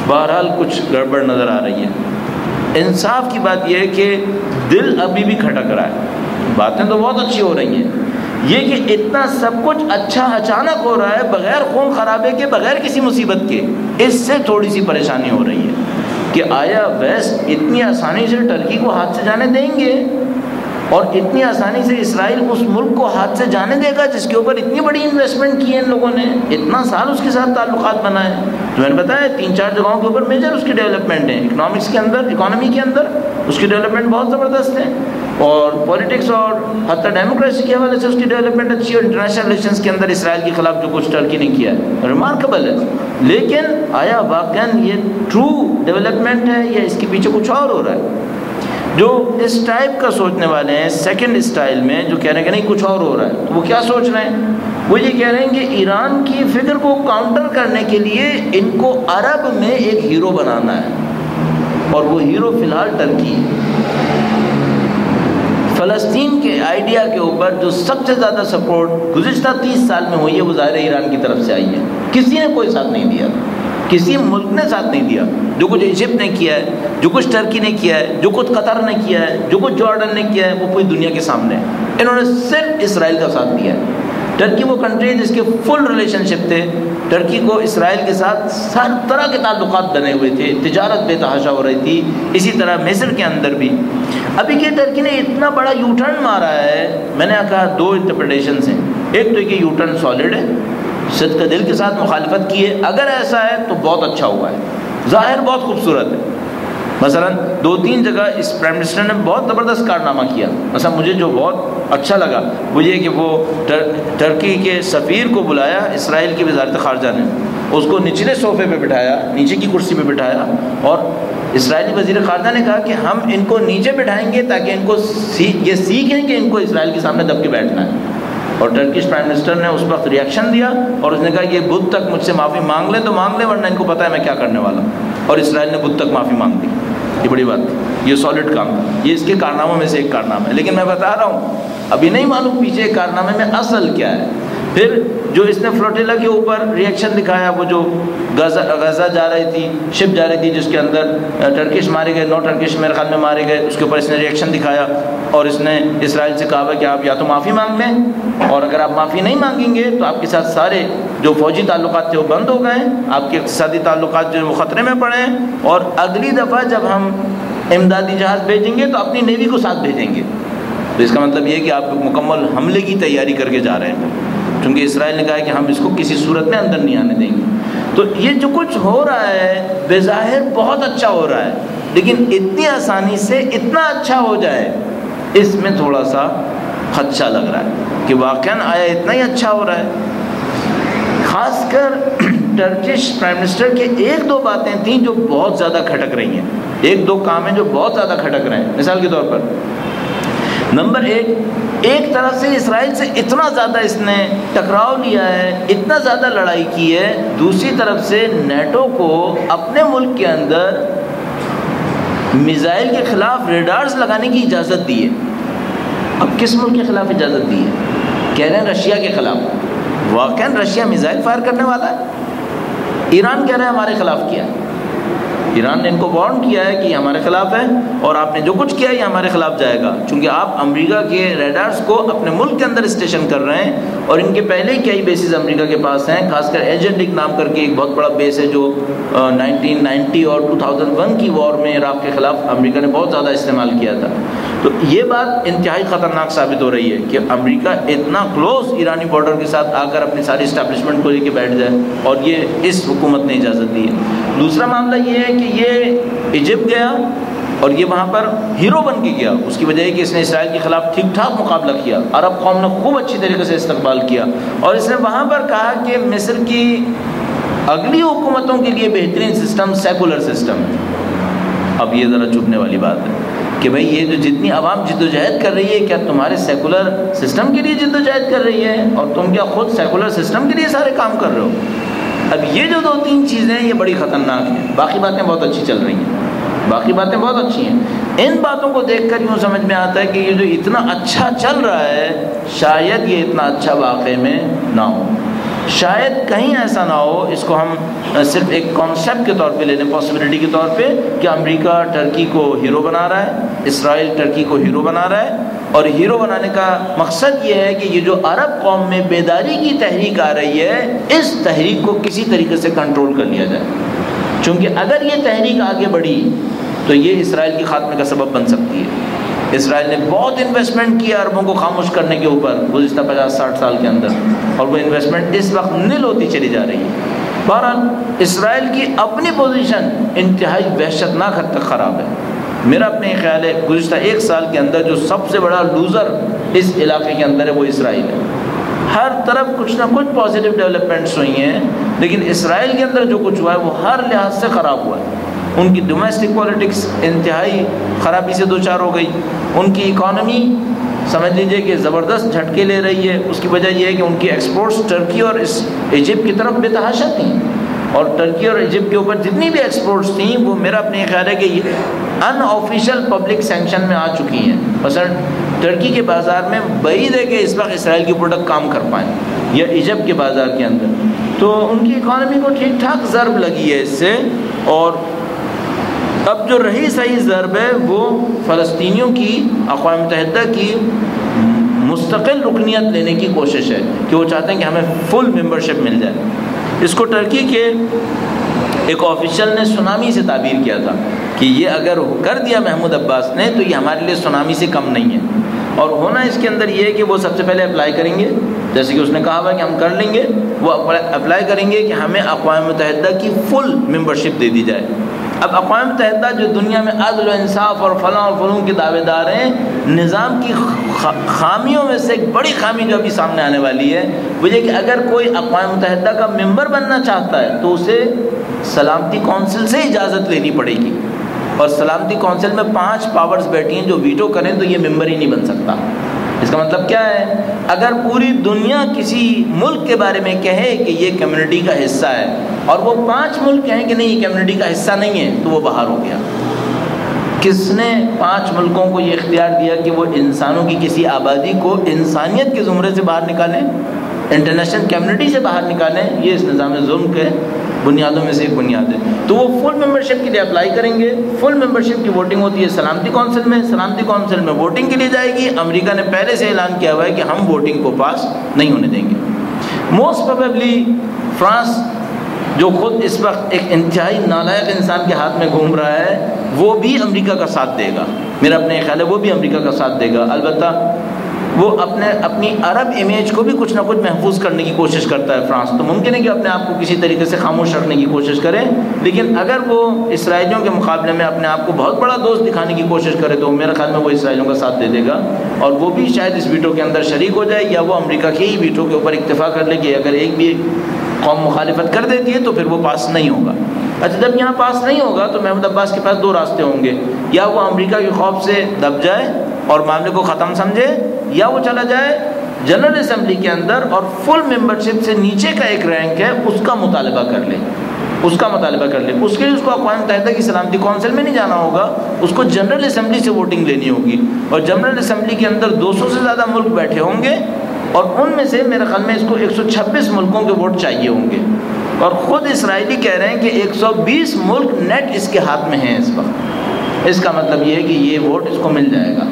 بہرحال کچھ گڑبڑ نظر آ رہی ہے۔ انصاف کی بات یہ ہے کہ دل ابھی بھی کھٹک رہا ہے، باتیں تو بہت اچھی ہو رہی ہیں، یہ کہ اتنا سب کچھ اچھا اچانک ہو رہا ہے بغیر خون خرابے کے، بغیر کسی مصیبت کے، اس سے تھوڑی سی پریشانی ہو رہی ہے کہ آیا ویسٹ اتنی آسانی سے ٹرکی کو ہاتھ سے جانے دیں گے؟ اور اتنی آسانی سے اسرائیل اس ملک کو ہاتھ سے جانے دے گا جس کے اوپر اتنی بڑی انویسٹمنٹ کی ہے ان لوگوں نے، اتنا سال اس کے ساتھ تعلقات بنائے. تو میں نے بتایا 3-4 جگہوں کے اوپر میجر اس کی ڈیولپمنٹ ہے. اکانومی کے اندر اس کی ڈیولپمنٹ بہت زبردست ہے، اور پولیٹکس اور حتی ڈیموکریسی کے حوالے سے اس کی ڈیولپمنٹ اچھی ہے. اور انٹرنیشنل ریلیشنز کے اندر اسرائیل کے خلاف جو کچھ ٹرکی نے کیا ہے ریمارکیبل ہے. لیکن آیا واقعاً یہ ٹرو ڈیولپمنٹ ہے یا اس کے پیچھے کچھ اور ہو رہا ہے؟ جو اس ٹائپ کا سوچنے والے ہیں سیکنڈ اسٹائل میں، جو کہہ رہے ہیں کہ نہیں کچھ اور ہو رہا ہے، تو وہ کیا سوچ رہے ہیں؟ وہ یہ کہہ رہے ہیں کہ ایران کی فکر کو کاؤنٹر کرنے کے لیے ان کو عرب میں ایک ہیرو بنانا ہے، اور وہ ہیرو فی الحال ٹرکی ہے. فلسطین کے آئیڈیا کے اوپر جو سب سے زیادہ سپورٹ گزشتہ 30 سال میں ہوئی ہے وہ ظاہر ایران کی طرف سے آئی ہے. کسی نے کوئی ساتھ نہیں دیا، کسی ملک نے ساتھ نہیں دیا. جو کچھ ایجپٹ نے کیا ہے، جو کچھ ٹرکی نے کیا ہے، جو کچھ قطر نے کیا ہے، جو کچھ جارڈن نے کیا ہے، وہ پوری دنیا کے سامنے ہے. انہوں نے صرف اسرائیل کا ساتھ دیا ہے. ٹرکی وہ کنٹری ہے جس کے فل ریلیشن شپ تھے. ٹرکی کو اسرائیل کے ساتھ ہر طرح کے تعلقات بنے ہوئے تھے، تجارت بے تحاشا ہو رہی تھی. اسی طرح مصر کے اندر بھی. ابھی یہ ٹرکی نے اتنا بڑا یو ٹرن مارا ہے، میں نے کہا 2 انٹرپریٹیشنز ہیں. ایک تو یہ یو ٹرن سالڈ ہے، صدق کا دل کے ساتھ مخالفت کی ہے. اگر ایسا ہے تو بہت اچھا ہوا ہے، ظاہر بہت خوبصورت ہے. مثلا 2-3 جگہ اس پرائم منسٹر نے بہت زبردست کارنامہ کیا. مثلا مجھے جو بہت اچھا لگا وہ یہ کہ وہ ٹرکی کے سفیر کو بلایا اسرائیل کی وزارت خارجہ نے، اس کو نچلے صوفے پہ بٹھایا، نیچے کی کرسی پہ بٹھایا، اور اسرائیلی وزیر خارجہ نے کہا کہ ہم ان کو نیچے بٹھائیں گے تاکہ ان کو یہ سیکھیں کہ ان کو اسرائیل کے سامنے دب کے بیٹھنا ہے. اور ٹرکش پرائم منسٹر نے اس وقت ریئیکشن دیا اور اس نے کہا یہ بدھ تک مجھ سے معافی مانگ لیں تو مانگ لیں، ورنہ ان کو پتہ ہے میں کیا کرنے والا ہوں. اور اسرائیل نے بدھ تک معافی مانگ دی. یہ بڑی بات تھی، یہ سالڈ کام تھا. یہ اس کے کارناموں میں سے ایک کارنامہ ہے. لیکن میں بتا رہا ہوں ابھی نہیں معلوم پیچھے کارنامے میں اصل کیا ہے. پھر جو اس نے فلوٹیلا کے اوپر ریئیکشن دکھایا، وہ جو غزہ جا رہی تھی، شپ جا رہی تھی جس کے اندر ٹرکش مارے گئے، 9 ٹرکش میرے خیال میں مارے گئے، اس کے اوپر اس نے ریئیکشن دکھایا اور اس نے اسرائیل سے کہا کہ آپ یا تو معافی مانگ لیں، اور اگر آپ معافی نہیں مانگیں گے تو آپ کے ساتھ سارے جو فوجی تعلقات تھے وہ بند ہو گئے، آپ کے اقتصادی تعلقات جو وہ خطرے میں پڑے ہیں، اور اگلی دفعہ جب ہم امدادی جہاز بھیجیں گے تو اپنی نیوی کو ساتھ بھیجیں گے. تو اس کا مطلب یہ ہے کہ آپ مکمل حملے کی تیاری کر کے جا رہے ہیں، کیونکہ اسرائیل نے کہا ہے کہ ہم اس کو کسی صورت میں اندر نہیں آنے دیں گے. تو یہ جو کچھ ہو رہا ہے بظاہر بہت اچھا ہو رہا ہے، لیکن اتنی آسانی سے اتنا اچھا ہو جائے اس میں تھوڑا سا خدشہ لگ رہا ہے کہ واقعاً آیا اتنا ہی اچھا ہو رہا ہے. خاص کر ٹرکش پرائم منسٹر کے 1-2 باتیں تھیں جو بہت زیادہ کھٹک رہی ہیں، 1-2 کام ہیں جو بہت زیادہ کھٹک رہے ہیں. مثال کے طور پر نمبر 1، ایک طرف سے اسرائیل سے اتنا زیادہ اس نے ٹکراؤ لیا ہے، اتنا زیادہ لڑائی کی ہے، دوسری طرف سے نیٹو کو اپنے ملک کے اندر میزائل کے خلاف ریڈارز لگانے کی اجازت دی ہے. اب کس ملک کے خلاف اجازت دی ہے؟ کہہ رہے ہیں رشیا کے خلاف. واقعاً رشیا میزائل فائر کرنے والا ہے. ایران کہہ رہا ہے ہمارے خلاف کیا ہے. ایران نے ان کو وارن کیا ہے کہ یہ ہمارے خلاف ہے اور آپ نے جو کچھ کیا ہے یہ ہمارے خلاف جائے گا، چونکہ آپ امریکہ کے ریڈارز کو اپنے ملک کے اندر اسٹیشن کر رہے ہیں، اور ان کے پہلے ہی کئی بیسز امریکہ کے پاس ہیں. خاص کر ایجنٹک نام کر کے ایک بہت بڑا بیس ہے جو 1990 اور 2001 کی وار میں عراق کے خلاف امریکہ نے بہت زیادہ استعمال کیا تھا. تو یہ بات انتہائی خطرناک ثابت ہو رہی ہے کہ امریکہ اتنا کلوز ایرانی بارڈر کے ساتھ آ کر اپنی ساری اسٹیبلشمنٹ کو لے کے بیٹھ جائے، اور یہ اس حکومت نے اجازت دی ہے. دوسرا معاملہ یہ ہے کہ یہ ایجپٹ گیا اور یہ وہاں پر ہیرو بن کے گیا. اس کی وجہ ہے کہ اس نے اسرائیل کے خلاف ٹھیک ٹھاک مقابلہ کیا، عرب قوم نے خوب اچھی طریقے سے استقبال کیا، اور اس نے وہاں پر کہا کہ مصر کی اگلی حکومتوں کے لیے بہترین سسٹم سیکولر سسٹم ہے. اب یہ ذرا چبھنے والی بات ہے کہ بھئی یہ جو جتنی عوام جد و جہد کر رہی ہے، کیا تمہارے سیکولر سسٹم کے لیے جد و جہد کر رہی ہے، اور تم کیا خود سیکولر سسٹم کے لیے سارے کام کر رہے ہو؟ اب یہ جو 2-3 چیزیں ہیں یہ بڑی خطرناک ہیں. باقی باتیں بہت اچھی چل رہی ہیں، باقی باتیں بہت اچھی ہیں. ان باتوں کو دیکھ کر یوں سمجھ میں آتا ہے کہ یہ جو اتنا اچھا چل رہا ہے شاید یہ اتنا اچھا واقعے میں نہ ہو. شاید کہیں ایسا نہ ہو، اس کو ہم صرف ایک کانسیپٹ کے طور پہ لے لیں، پاسبلٹی کے طور پہ، کہ امریکہ ٹرکی کو ہیرو بنا رہا ہے، اسرائیل ٹرکی کو ہیرو بنا رہا ہے، اور ہیرو بنانے کا مقصد یہ ہے کہ یہ جو عرب قوم میں بیداری کی تحریک آ رہی ہے اس تحریک کو کسی طریقے سے کنٹرول کر لیا جائے. چونکہ اگر یہ تحریک آگے بڑھی تو یہ اسرائیل کی خاتمے کا سبب بن سکتی ہے. اسرائیل نے بہت انویسٹمنٹ کیا عربوں کو خاموش کرنے کے اوپر گزشتہ 50-60 سال کے اندر، اور وہ انویسٹمنٹ اس وقت نل ہوتی چلی جا رہی ہے۔ بہرحال اسرائیل کی اپنی پوزیشن انتہائی وحشتناک حد تک خراب ہے۔ میرا اپنے خیال ہے گزشتہ 1 سال کے اندر جو سب سے بڑا لوزر اس علاقے کے اندر ہے وہ اسرائیل ہے۔ ہر طرف کچھ نہ کچھ پازیٹیو ڈیولپمنٹس ہوئی ہیں، لیکن اسرائیل کے اندر جو کچھ ہوا ہے وہ ہر لحاظ سے خراب ہوا ہے۔ ان کی ڈومیسٹک پولیٹکس انتہائی خرابی سے دوچار ہو گئی، ان کی اکانومی سمجھ لیجئے کہ زبردست جھٹکے لے رہی ہے۔ اس کی وجہ یہ ہے کہ ان کی ایکسپورٹس ٹرکی اور ایجپٹ کی طرف بے تحاشا تھیں، اور ٹرکی اور ایجپٹ کے اوپر جتنی بھی ایکسپورٹس تھیں وہ میرا اپنے خیال ہے کہ ان آفیشیل پبلک سینکشن میں آ چکی ہیں۔ مثلا ٹرکی کے بازار میں بعید ہے کہ اس وقت اسرائیل کی پروڈکٹ کام کر پائیں، یا ایجپٹ کے بازار کے اندر، تو ان کی اکانومی کو ٹھیک ٹھاک ضرب لگی ہے اس سے۔ اور اب جو رہی صحیح ضرب ہے وہ فلسطینیوں کی اقوام متحدہ کی مستقل رکنیت لینے کی کوشش ہے، کہ وہ چاہتے ہیں کہ ہمیں فل ممبرشپ مل جائے۔ اس کو ٹرکی کے ایک آفیشل نے سونامی سے تعبیر کیا تھا کہ یہ اگر کر دیا محمود عباس نے تو یہ ہمارے لیے سونامی سے کم نہیں ہے، اور ہونا اس کے اندر یہ ہے کہ وہ سب سے پہلے اپلائی کریں گے، جیسے کہ اس نے کہا ہوا کہ ہم کر لیں گے، وہ اپلائی کریں گے کہ ہمیں اقوام متحدہ کی فل ممبرشپ دے دی جائے۔ اب اقوام متحدہ جو دنیا میں عدل و انصاف اور فلاں اور فلوں کے دعوے دار ہیں، نظام کی خامیوں میں سے ایک بڑی خامی جو ابھی سامنے آنے والی ہے وہ یہ کہ اگر کوئی اقوام متحدہ کا ممبر بننا چاہتا ہے تو اسے سلامتی کونسل سے اجازت لینی پڑے گی، اور سلامتی کونسل میں 5 پاورز بیٹھی ہیں، جو ویٹو کریں تو یہ ممبر ہی نہیں بن سکتا۔ اس کا مطلب کیا ہے؟ اگر پوری دنیا کسی ملک کے بارے میں کہے کہ یہ کمیونٹی کا حصہ ہے اور وہ 5 ملک کہیں کہ نہیں یہ کمیونٹی کا حصہ نہیں ہے تو وہ باہر ہو گیا۔ کس نے 5 ملکوں کو یہ اختیار دیا کہ وہ انسانوں کی کسی آبادی کو انسانیت کے زمرے سے باہر نکالیں، انٹرنیشنل کمیونٹی سے باہر نکالیں؟ یہ اس نظام ظلم کے بنیادوں میں سے ایک بنیاد ہے۔ تو وہ فل ممبرشپ کے لیے اپلائی کریں گے۔ فل ممبرشپ کی ووٹنگ ہوتی ہے سلامتی کونسل میں، سلامتی کونسل میں ووٹنگ کے لیے جائے گی۔ امریکہ نے پہلے سے اعلان کیا ہوا ہے کہ ہم ووٹنگ کو پاس نہیں ہونے دیں گے۔ موسٹ پروبیبلی فرانس، جو خود اس وقت ایک انتہائی نالائق انسان کے ہاتھ میں گھوم رہا ہے، وہ بھی امریکہ کا ساتھ دے گا۔ میرا اپنے خیال ہے وہ بھی امریکہ کا ساتھ دے گا۔ البتہ وہ اپنی عرب امیج کو بھی کچھ نہ کچھ محفوظ کرنے کی کوشش کرتا ہے فرانس، تو ممکن ہے کہ اپنے آپ کو کسی طریقے سے خاموش رکھنے کی کوشش کرے، لیکن اگر وہ اسرائیلیوں کے مقابلے میں اپنے آپ کو بہت بڑا دوست دکھانے کی کوشش کرے تو میرے خیال میں وہ اسرائیلیوں کا ساتھ دے دے گا، اور وہ بھی شاید اس ویٹو کے اندر شریک ہو جائے، یا وہ امریکہ کے ہی ویٹو کے اوپر اکتفا کر لے کہ اگر ایک بھی قوم مخالفت کر دیتی ہے تو پھر وہ پاس نہیں ہوگا۔ اچھا، جب یہاں پاس نہیں ہوگا تو محمود عباس کے پاس 2 راستے ہوں گے، یا وہ امریکہ کے خوف سے دب جائے اور معاملے کو ختم سمجھے، یا وہ چلا جائے جنرل اسمبلی کے اندر اور فل ممبرشپ سے نیچے کا ایک رینک ہے اس کا مطالبہ کر لے، اس کا مطالبہ کر لے۔ اس کے لیے اس کو اقوام متحدہ کی سلامتی کونسل میں نہیں جانا ہوگا، اس کو جنرل اسمبلی سے ووٹنگ لینی ہوگی، اور جنرل اسمبلی کے اندر 200 سے زیادہ ملک بیٹھے ہوں گے، اور ان میں سے میرے خیال میں اس کو 126 ملکوں کے ووٹ چاہیے ہوں گے، اور خود اسرائیلی کہہ رہے ہیں کہ 120 ملک نیٹ اس کے ہاتھ میں ہیں اس وقت۔ اس کا مطلب یہ ہے کہ یہ ووٹ اس کو مل جائے گا،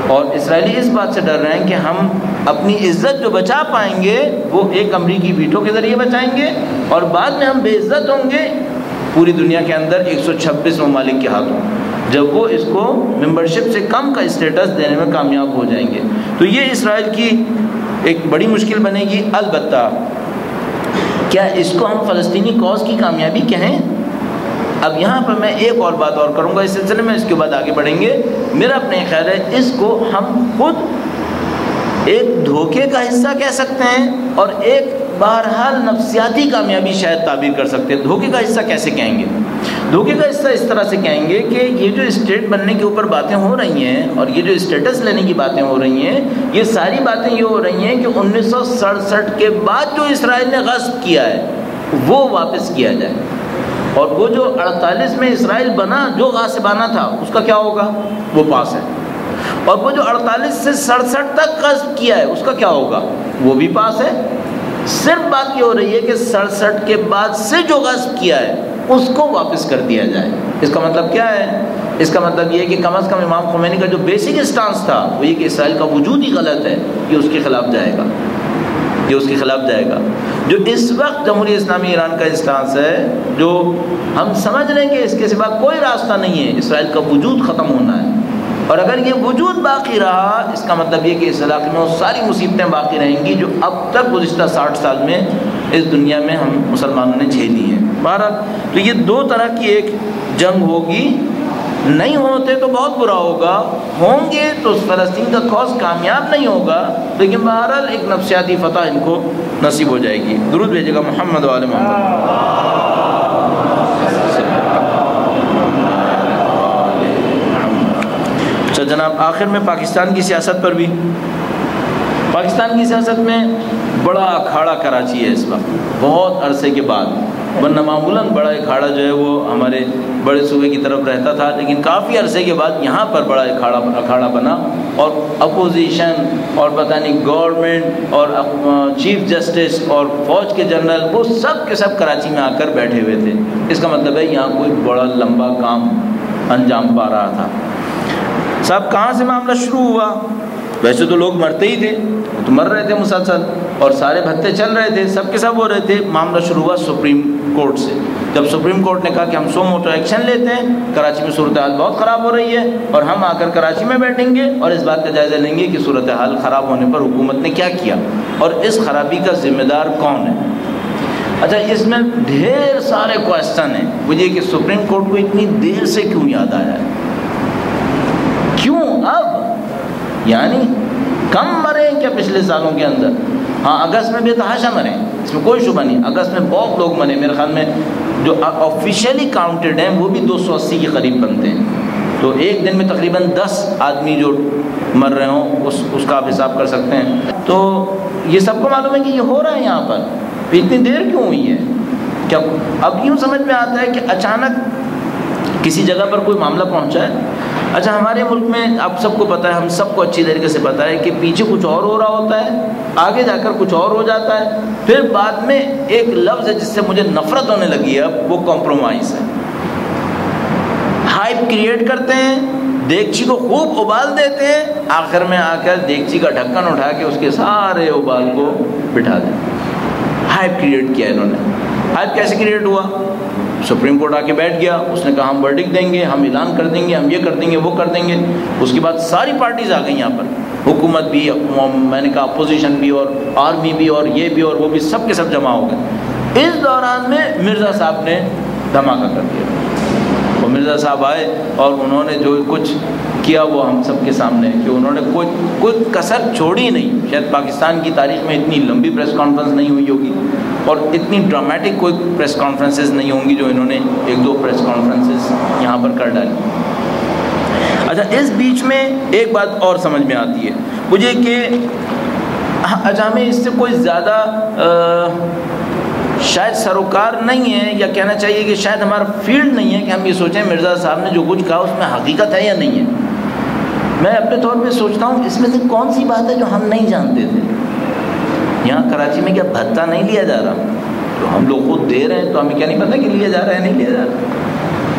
اور اسرائیلی اس بات سے ڈر رہے ہیں کہ ہم اپنی عزت جو بچا پائیں گے وہ ایک امریکی ویٹو کے ذریعے بچائیں گے، اور بعد میں ہم بے عزت ہوں گے پوری دنیا کے اندر 126 ممالک کے ہاتھوں، جب وہ اس کو ممبرشپ سے کم کا اسٹیٹس دینے میں کامیاب ہو جائیں گے۔ تو یہ اسرائیل کی ایک بڑی مشکل بنے گی۔ البتہ کیا اس کو ہم فلسطینی کاز کی کامیابی کہیں؟ اب یہاں پر میں ایک اور بات اور کروں گا اس سلسلے میں، اس کے بعد آگے بڑھیں گے۔ میرا اپنے خیال ہے اس کو ہم خود ایک دھوکے کا حصہ کہہ سکتے ہیں، اور ایک بہرحال نفسیاتی کامیابی شاید تعبیر کر سکتے ہیں۔ دھوکے کا حصہ کیسے کہیں گے؟ دھوکے کا حصہ اس طرح سے کہیں گے کہ یہ جو اسٹیٹ بننے کے اوپر باتیں ہو رہی ہیں اور یہ جو اسٹیٹس لینے کی باتیں ہو رہی ہیں، یہ ساری باتیں یہ ہو رہی ہیں کہ 1967 کے بعد جو اسرائیل نے غصب کیا ہے وہ واپس کیا جائے، اور وہ جو 48 میں اسرائیل بنا جو غاصبانہ تھا اس کا کیا ہوگا؟ وہ پاس ہے، اور وہ جو 48 سے 67 تک غصب کیا ہے اس کا کیا ہوگا؟ وہ بھی پاس ہے۔ صرف بات یہ ہو رہی ہے کہ 67 کے بعد سے جو غصب کیا ہے اس کو واپس کر دیا جائے۔ اس کا مطلب کیا ہے؟ اس کا مطلب یہ ہے کہ کم از کم امام خمینی کا جو بیسک اسٹانس تھا وہ یہ کہ اسرائیل کا وجود ہی غلط ہے، یہ اس کے خلاف جائے گا، یہ اس کے خلاف جائے گا۔ جو اس وقت جمہوریہ اسلامی ایران کا اسٹانس ہے، جو ہم سمجھ رہے ہیں کہ اس کے سوا کوئی راستہ نہیں ہے، اسرائیل کا وجود ختم ہونا ہے، اور اگر یہ وجود باقی رہا اس کا مطلب یہ کہ اس علاقے میں وہ ساری مصیبتیں باقی رہیں گی جو اب تک گزشتہ 60 سال میں اس دنیا میں ہم مسلمانوں نے جھیلی ہیں۔ بہرحال تو یہ دو طرح کی ایک جنگ ہوگی، نہیں ہوتے تو بہت برا ہوگا، ہوں گے تو فلسطین کا کاز کامیاب نہیں ہوگا، لیکن بہرحال ایک نفسیاتی فتح ان کو نصیب ہو جائے گی۔ درود بھیجے گا محمد وآل محمد۔ اچھا جناب، آخر میں پاکستان کی سیاست پر بھی، پاکستان کی سیاست میں بڑا اکھاڑا کراچی ہے اس وقت، بہت عرصے کے بعد، ورنہ معمولاً بڑا اکھاڑا جو ہے وہ ہمارے بڑے صوبے کی طرف رہتا تھا، لیکن کافی عرصے کے بعد یہاں پر بڑا اکھاڑا بنا، اور اپوزیشن اور پتہ نہیں گورنمنٹ اور چیف جسٹس اور فوج کے جنرل وہ سب کے سب کراچی میں آ کر بیٹھے ہوئے تھے۔ اس کا مطلب ہے یہاں کوئی بڑا لمبا کام انجام پا رہا تھا۔ صاحب کہاں سے معاملہ شروع ہوا؟ ویسے تو لوگ مرتے ہی تھے، تو مر رہے تھے مسلسل، اور سارے بھتے چل رہے تھے، سب کے سب ہو رہے تھے۔ معاملہ شروع ہوا سپریم کورٹ سے، جب سپریم کورٹ نے کہا کہ ہم سو موٹو ایکشن لیتے ہیں، کراچی میں صورتحال بہت خراب ہو رہی ہے، اور ہم آ کر کراچی میں بیٹھیں گے اور اس بات کا جائزہ لیں گے کہ صورتحال خراب ہونے پر حکومت نے کیا کیا اور اس خرابی کا ذمہ دار کون ہے۔ اچھا، اس میں ڈھیر سارے کوشچن ہیں، مجھے کہ سپریم کورٹ کو اتنی دیر سے کیوں یاد آیا ہے، کیوں اب؟ یعنی کم مرے کیا پچھلے سالوں کے اندر؟ ہاں، اگست میں بے تحاشا مرے، اس میں کوئی شبہ نہیں، اگست میں بہت لوگ مرے، میرے خیال میں جو آفیشیلی کاؤنٹڈ ہیں وہ بھی 280 کے قریب بنتے ہیں، تو ایک دن میں تقریباً 10 آدمی جو مر رہے ہوں اس کا آپ حساب کر سکتے ہیں۔ تو یہ سب کو معلوم ہے کہ یہ ہو رہا ہے یہاں پر، اتنی دیر کیوں ہوئی ہے؟ کیا اب یوں سمجھ میں آتا ہے کہ اچانک کسی جگہ پر کوئی معاملہ پہنچا ہے؟ اچھا، ہمارے ملک میں آپ سب کو پتہ ہے، ہم سب کو اچھی طریقے سے پتہ ہے کہ پیچھے کچھ اور ہو رہا ہوتا ہے، آگے جا کر کچھ اور ہو جاتا ہے، پھر بعد میں ایک لفظ ہے جس سے مجھے نفرت ہونے لگی ہے اب، وہ کمپرومائز ہے۔ ہائپ کریٹ کرتے ہیں، دیگچی کو خوب ابال دیتے ہیں، آخر میں آ کر دیگچی کا ڈھکن اٹھا کے اس کے سارے ابال کو بٹھا دیں۔ ہائپ کریٹ کیا انہوں نے۔ ہائپ کیسے کریٹ ہوا؟ سپریم کورٹ آ کے بیٹھ گیا، اس نے کہا ہم ورڈکٹ دیں گے، ہم اعلان کر دیں گے، ہم یہ کر دیں گے، وہ کر دیں گے۔ اس کے بعد ساری پارٹیز آ گئی یہاں پر، حکومت بھی، میں نے کہا اپوزیشن بھی، اور آرمی بھی، اور یہ بھی اور وہ بھی، سب کے سب جمع ہو گئے۔ اس دوران میں مرزا صاحب نے دھماکہ کر دیا، وہ مرزا صاحب آئے اور انہوں نے جو کچھ کیا وہ ہم سب کے سامنے ہے کہ انہوں نے کوئی کسر چھوڑی نہیں۔ شاید پاکستان کی تاریخ میں اتنی لمبی پریس کانفرنس نہیں ہوئی ہوگی اور اتنی ڈرامیٹک کوئی پریس کانفرنسز نہیں ہوں گی جو انہوں نے ایک دو پریس کانفرنسز یہاں پر کر ڈالی۔ اچھا، اس بیچ میں ایک بات اور سمجھ میں آتی ہے مجھے کہ اچھا ہمیں اس سے کوئی زیادہ شاید سروکار نہیں ہے، یا کہنا چاہیے کہ شاید ہمارا فیلڈ نہیں ہے کہ ہم یہ سوچیں مرزا صاحب نے جو کچھ کہا اس میں حقیقت ہے یا نہیں ہے۔ میں اپنے طور پہ سوچتا ہوں اس میں سے کون سی بات ہے جو ہم نہیں جانتے تھے۔ یہاں کراچی میں کیا بھتہ نہیں لیا جا رہا؟ تو ہم لوگ خود دے رہے ہیں تو ہمیں کیا نہیں پتہ کہ لیا جا رہا ہے نہیں لیا جا رہا؟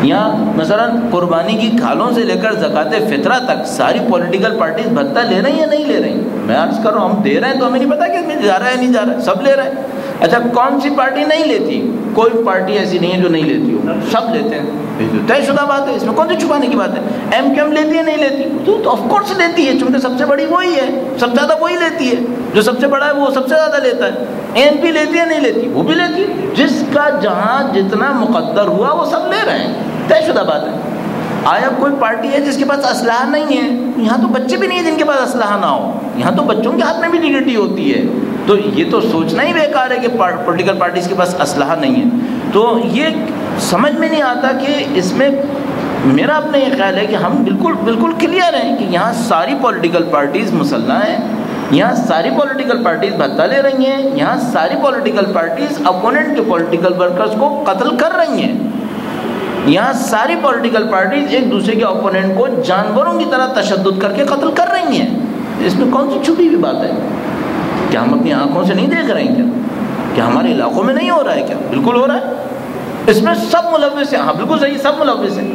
یہاں مثلا قربانی کی کھالوں سے لے کر زکوٰۃ فطرہ تک ساری پولیٹیکل پارٹیز بھتہ لے رہی ہیں یا نہیں لے رہی؟ میں عرض کر رہا ہوں ہم دے رہے ہیں تو ہمیں نہیں پتہ کہ جا رہا ہے نہیں جا رہا ہے، سب لے رہے ہیں۔ اچھا، کون سی پارٹی نہیں لیتی؟ کوئی پارٹی ایسی نہیں ہے جو نہیں لیتی ہو، سب لیتے ہیں، طے شدہ بات ہے، اس میں کون سی چھپانے کی بات ہے؟ ایم کیو ایم لیتی ہے نہیں لیتی؟ تو آف کورس لیتی ہے، چونکہ سب سے بڑی وہی ہے، سب سے زیادہ وہی لیتی ہے، جو سب سے بڑا ہے وہ سب سے زیادہ لیتا ہے۔ این پی لیتی ہے نہیں لیتی؟ وہ بھی لیتی ہے، جس کا جہاں جتنا مقدر ہوا وہ سب لے رہے ہیں، طے شدہ بات ہے۔ آیا کوئی پارٹی ہے جس کے پاس اسلحہ نہیں ہے؟ یہاں تو بچے بھی نہیں ہیں جن کے پاس اسلحہ نہ ہو، یہاں تو بچوں کے ہاتھ میں بھی ڈگریٹی ہوتی ہے، تو یہ تو سوچنا ہی بیکار ہے کہ پولیٹیکل پارٹیز کے پاس اسلحہ نہیں ہے۔ تو یہ سمجھ میں نہیں آتا کہ اس میں میرا اپنا یہ خیال ہے کہ ہم بالکل کلیئر ہیں کہ یہاں ساری پولیٹیکل پارٹیز مسلح ہیں، یہاں ساری پولیٹیکل پارٹیز بھتہ لے رہی ہیں، یہاں ساری پولیٹیکل پارٹیز اپوننٹ کے پولیٹیکل ورکرز کو قتل کر رہی ہیں، یہاں ساری پولیٹیکل پارٹیز ایک دوسرے کے اپوننٹ کو جانوروں کی طرح تشدد کر کے قتل کر رہی ہیں۔ اس میں کون سی چھپی ہوئی بات ہے؟ کیا ہم اپنی آنکھوں سے نہیں دیکھ رہے ہیں کیا ہمارے علاقوں میں نہیں ہو رہا ہے؟ کیا بالکل ہو رہا ہے، اس میں سب ملوث ہیں۔ ہاں بالکل صحیح، سب ملوث ہیں۔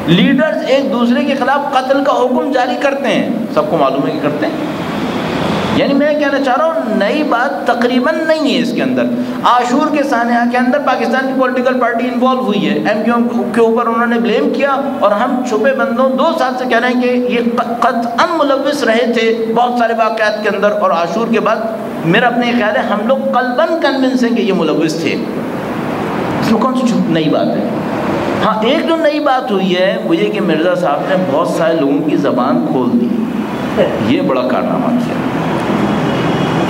لیڈرز ایک دوسرے کے خلاف قتل کا حکم جاری کرتے ہیں، سب کو معلوم ہے کہ کرتے ہیں۔ یعنی میں کہنا چاہ رہا ہوں نئی بات تقریباً نہیں ہے اس کے اندر. عاشور کے سانحہ کے اندر پاکستان کی پولیٹیکل پارٹی انوالو ہوئی ہے, ایم کیو ایم کے اوپر انہوں نے بلیم کیا, اور ہم چھپے بندوں 2 سال سے کہہ رہے ہیں کہ یہ قطعاً ملوث رہے تھے بہت سارے واقعات کے اندر, اور عاشور کے بعد میرا اپنے یہ خیال ہے ہم لوگ قلباً کنونس ہیں کہ یہ ملوث تھے. اس میں کون سی نئی بات ہے؟ ہاں ایک جو نئی بات ہوئی ہے وہ یہ کہ مرزا صاحب نے بہت سارے لوگوں کی زبان کھول دی. یہ بڑا کارنامہ کیا,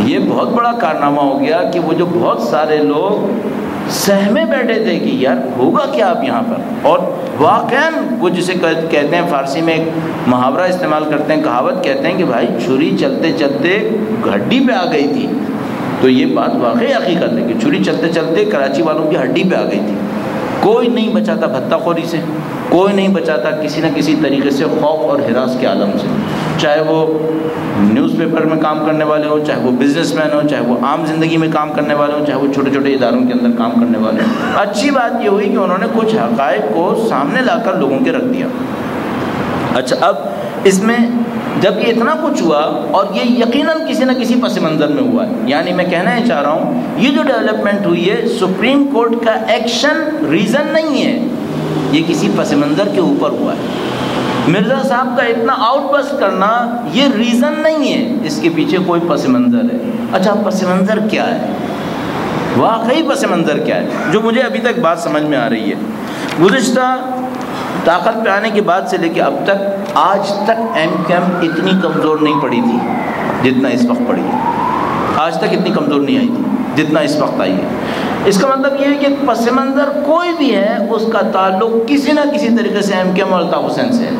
یہ بہت بڑا کارنامہ ہو گیا کہ وہ جو بہت سارے لوگ سہمے بیٹھے تھے کہ یار ہوگا کیا اب یہاں پر, اور واقعاً وہ جسے کہتے ہیں فارسی میں ایک محاورہ استعمال کرتے ہیں, کہاوت کہتے ہیں کہ بھائی چھری چلتے چلتے ہڈی پہ آ گئی تھی. تو یہ بات واقعی حقیقت ہے کہ چھری چلتے چلتے کراچی والوں کی ہڈی پہ آ گئی تھی. کوئی نہیں بچا تھا بھتہ خوری سے, کوئی نہیں بچا تھا کسی نہ کسی طریقے سے خوف اور ہراس کے عالم سے, چاہے وہ نیوز پیپر میں کام کرنے والے ہوں, چاہے وہ بزنس مین ہوں, چاہے وہ عام زندگی میں کام کرنے والے ہوں, چاہے وہ چھوٹے چھوٹے اداروں کے اندر کام کرنے والے ہوں. اچھی بات یہ ہوئی کہ انہوں نے کچھ حقائق کو سامنے لا کر لوگوں کے رکھ دیا. اچھا اب اس میں جب یہ اتنا کچھ ہوا, اور یہ یقیناً کسی نہ کسی پس منظر میں ہوا ہے, یعنی میں کہنا یہ چاہ رہا ہوں یہ جو ڈیولپمنٹ ہوئی ہے سپریم کورٹ کا ایکشن ریزن نہیں ہے, یہ کسی پس منظر کے اوپر ہوا ہے. مرزا صاحب کا اتنا آؤٹ بسٹ کرنا یہ ریزن نہیں ہے, اس کے پیچھے کوئی پس منظر ہے. اچھا پس منظر کیا ہے, واقعی پس منظر کیا ہے جو مجھے ابھی تک بات سمجھ میں آ رہی ہے. گزشتہ طاقت پہ آنے کے بعد سے لے کے اب تک آج تک ایم کیو ایم اتنی کمزور نہیں پڑی تھی جتنا اس وقت پڑی ہے. آج تک اتنی کمزور نہیں آئی تھی جتنا اس وقت آئی ہے. اس کا مطلب یہ ہے کہ پس منظر کوئی بھی ہے اس کا تعلق کسی نہ کسی طریقے سے ایم کیو ایم اور الطاف حسین سے ہے,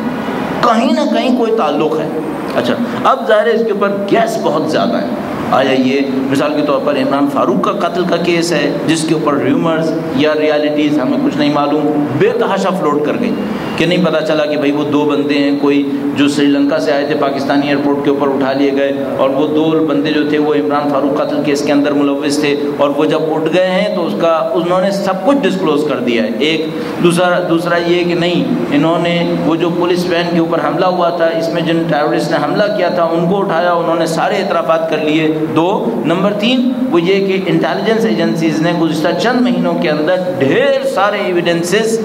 کہیں نہ کہیں کوئی تعلق ہے. اچھا اب ظاہر ہے اس کے اوپر گیس بہت زیادہ ہے. آیا یہ مثال کے طور پر عمران فاروق کا قتل کا کیس ہے جس کے اوپر ریومرز یا ریالٹیز ہمیں کچھ نہیں معلوم بے تحاشا فلوٹ کر گئی, کہ نہیں پتہ چلا کہ بھائی وہ 2 بندے ہیں کوئی جو سری لنکا سے آئے تھے پاکستانی ایئرپورٹ کے اوپر اٹھا لیے گئے, اور وہ 2 بندے جو تھے وہ عمران فاروق قتل کیس کے اندر ملوث تھے, اور وہ جب اٹھ گئے ہیں تو انہوں نے سب کچھ ڈسکلوز کر دیا ہے. ایک دوسرا یہ کہ نہیں انہوں نے وہ جو پولیس وین کے اوپر حملہ ہوا تھا اس میں جن ٹیررسٹ نے حملہ کیا تھا ان کو اٹھایا, انہوں نے سارے اعترافات کر لیے. 2 نمبر 3 وہ یہ کہ انٹیلیجنس ایجنسیز نے گزشتہ چند مہینوں کے اندر ڈھیر سارے ایویڈنسز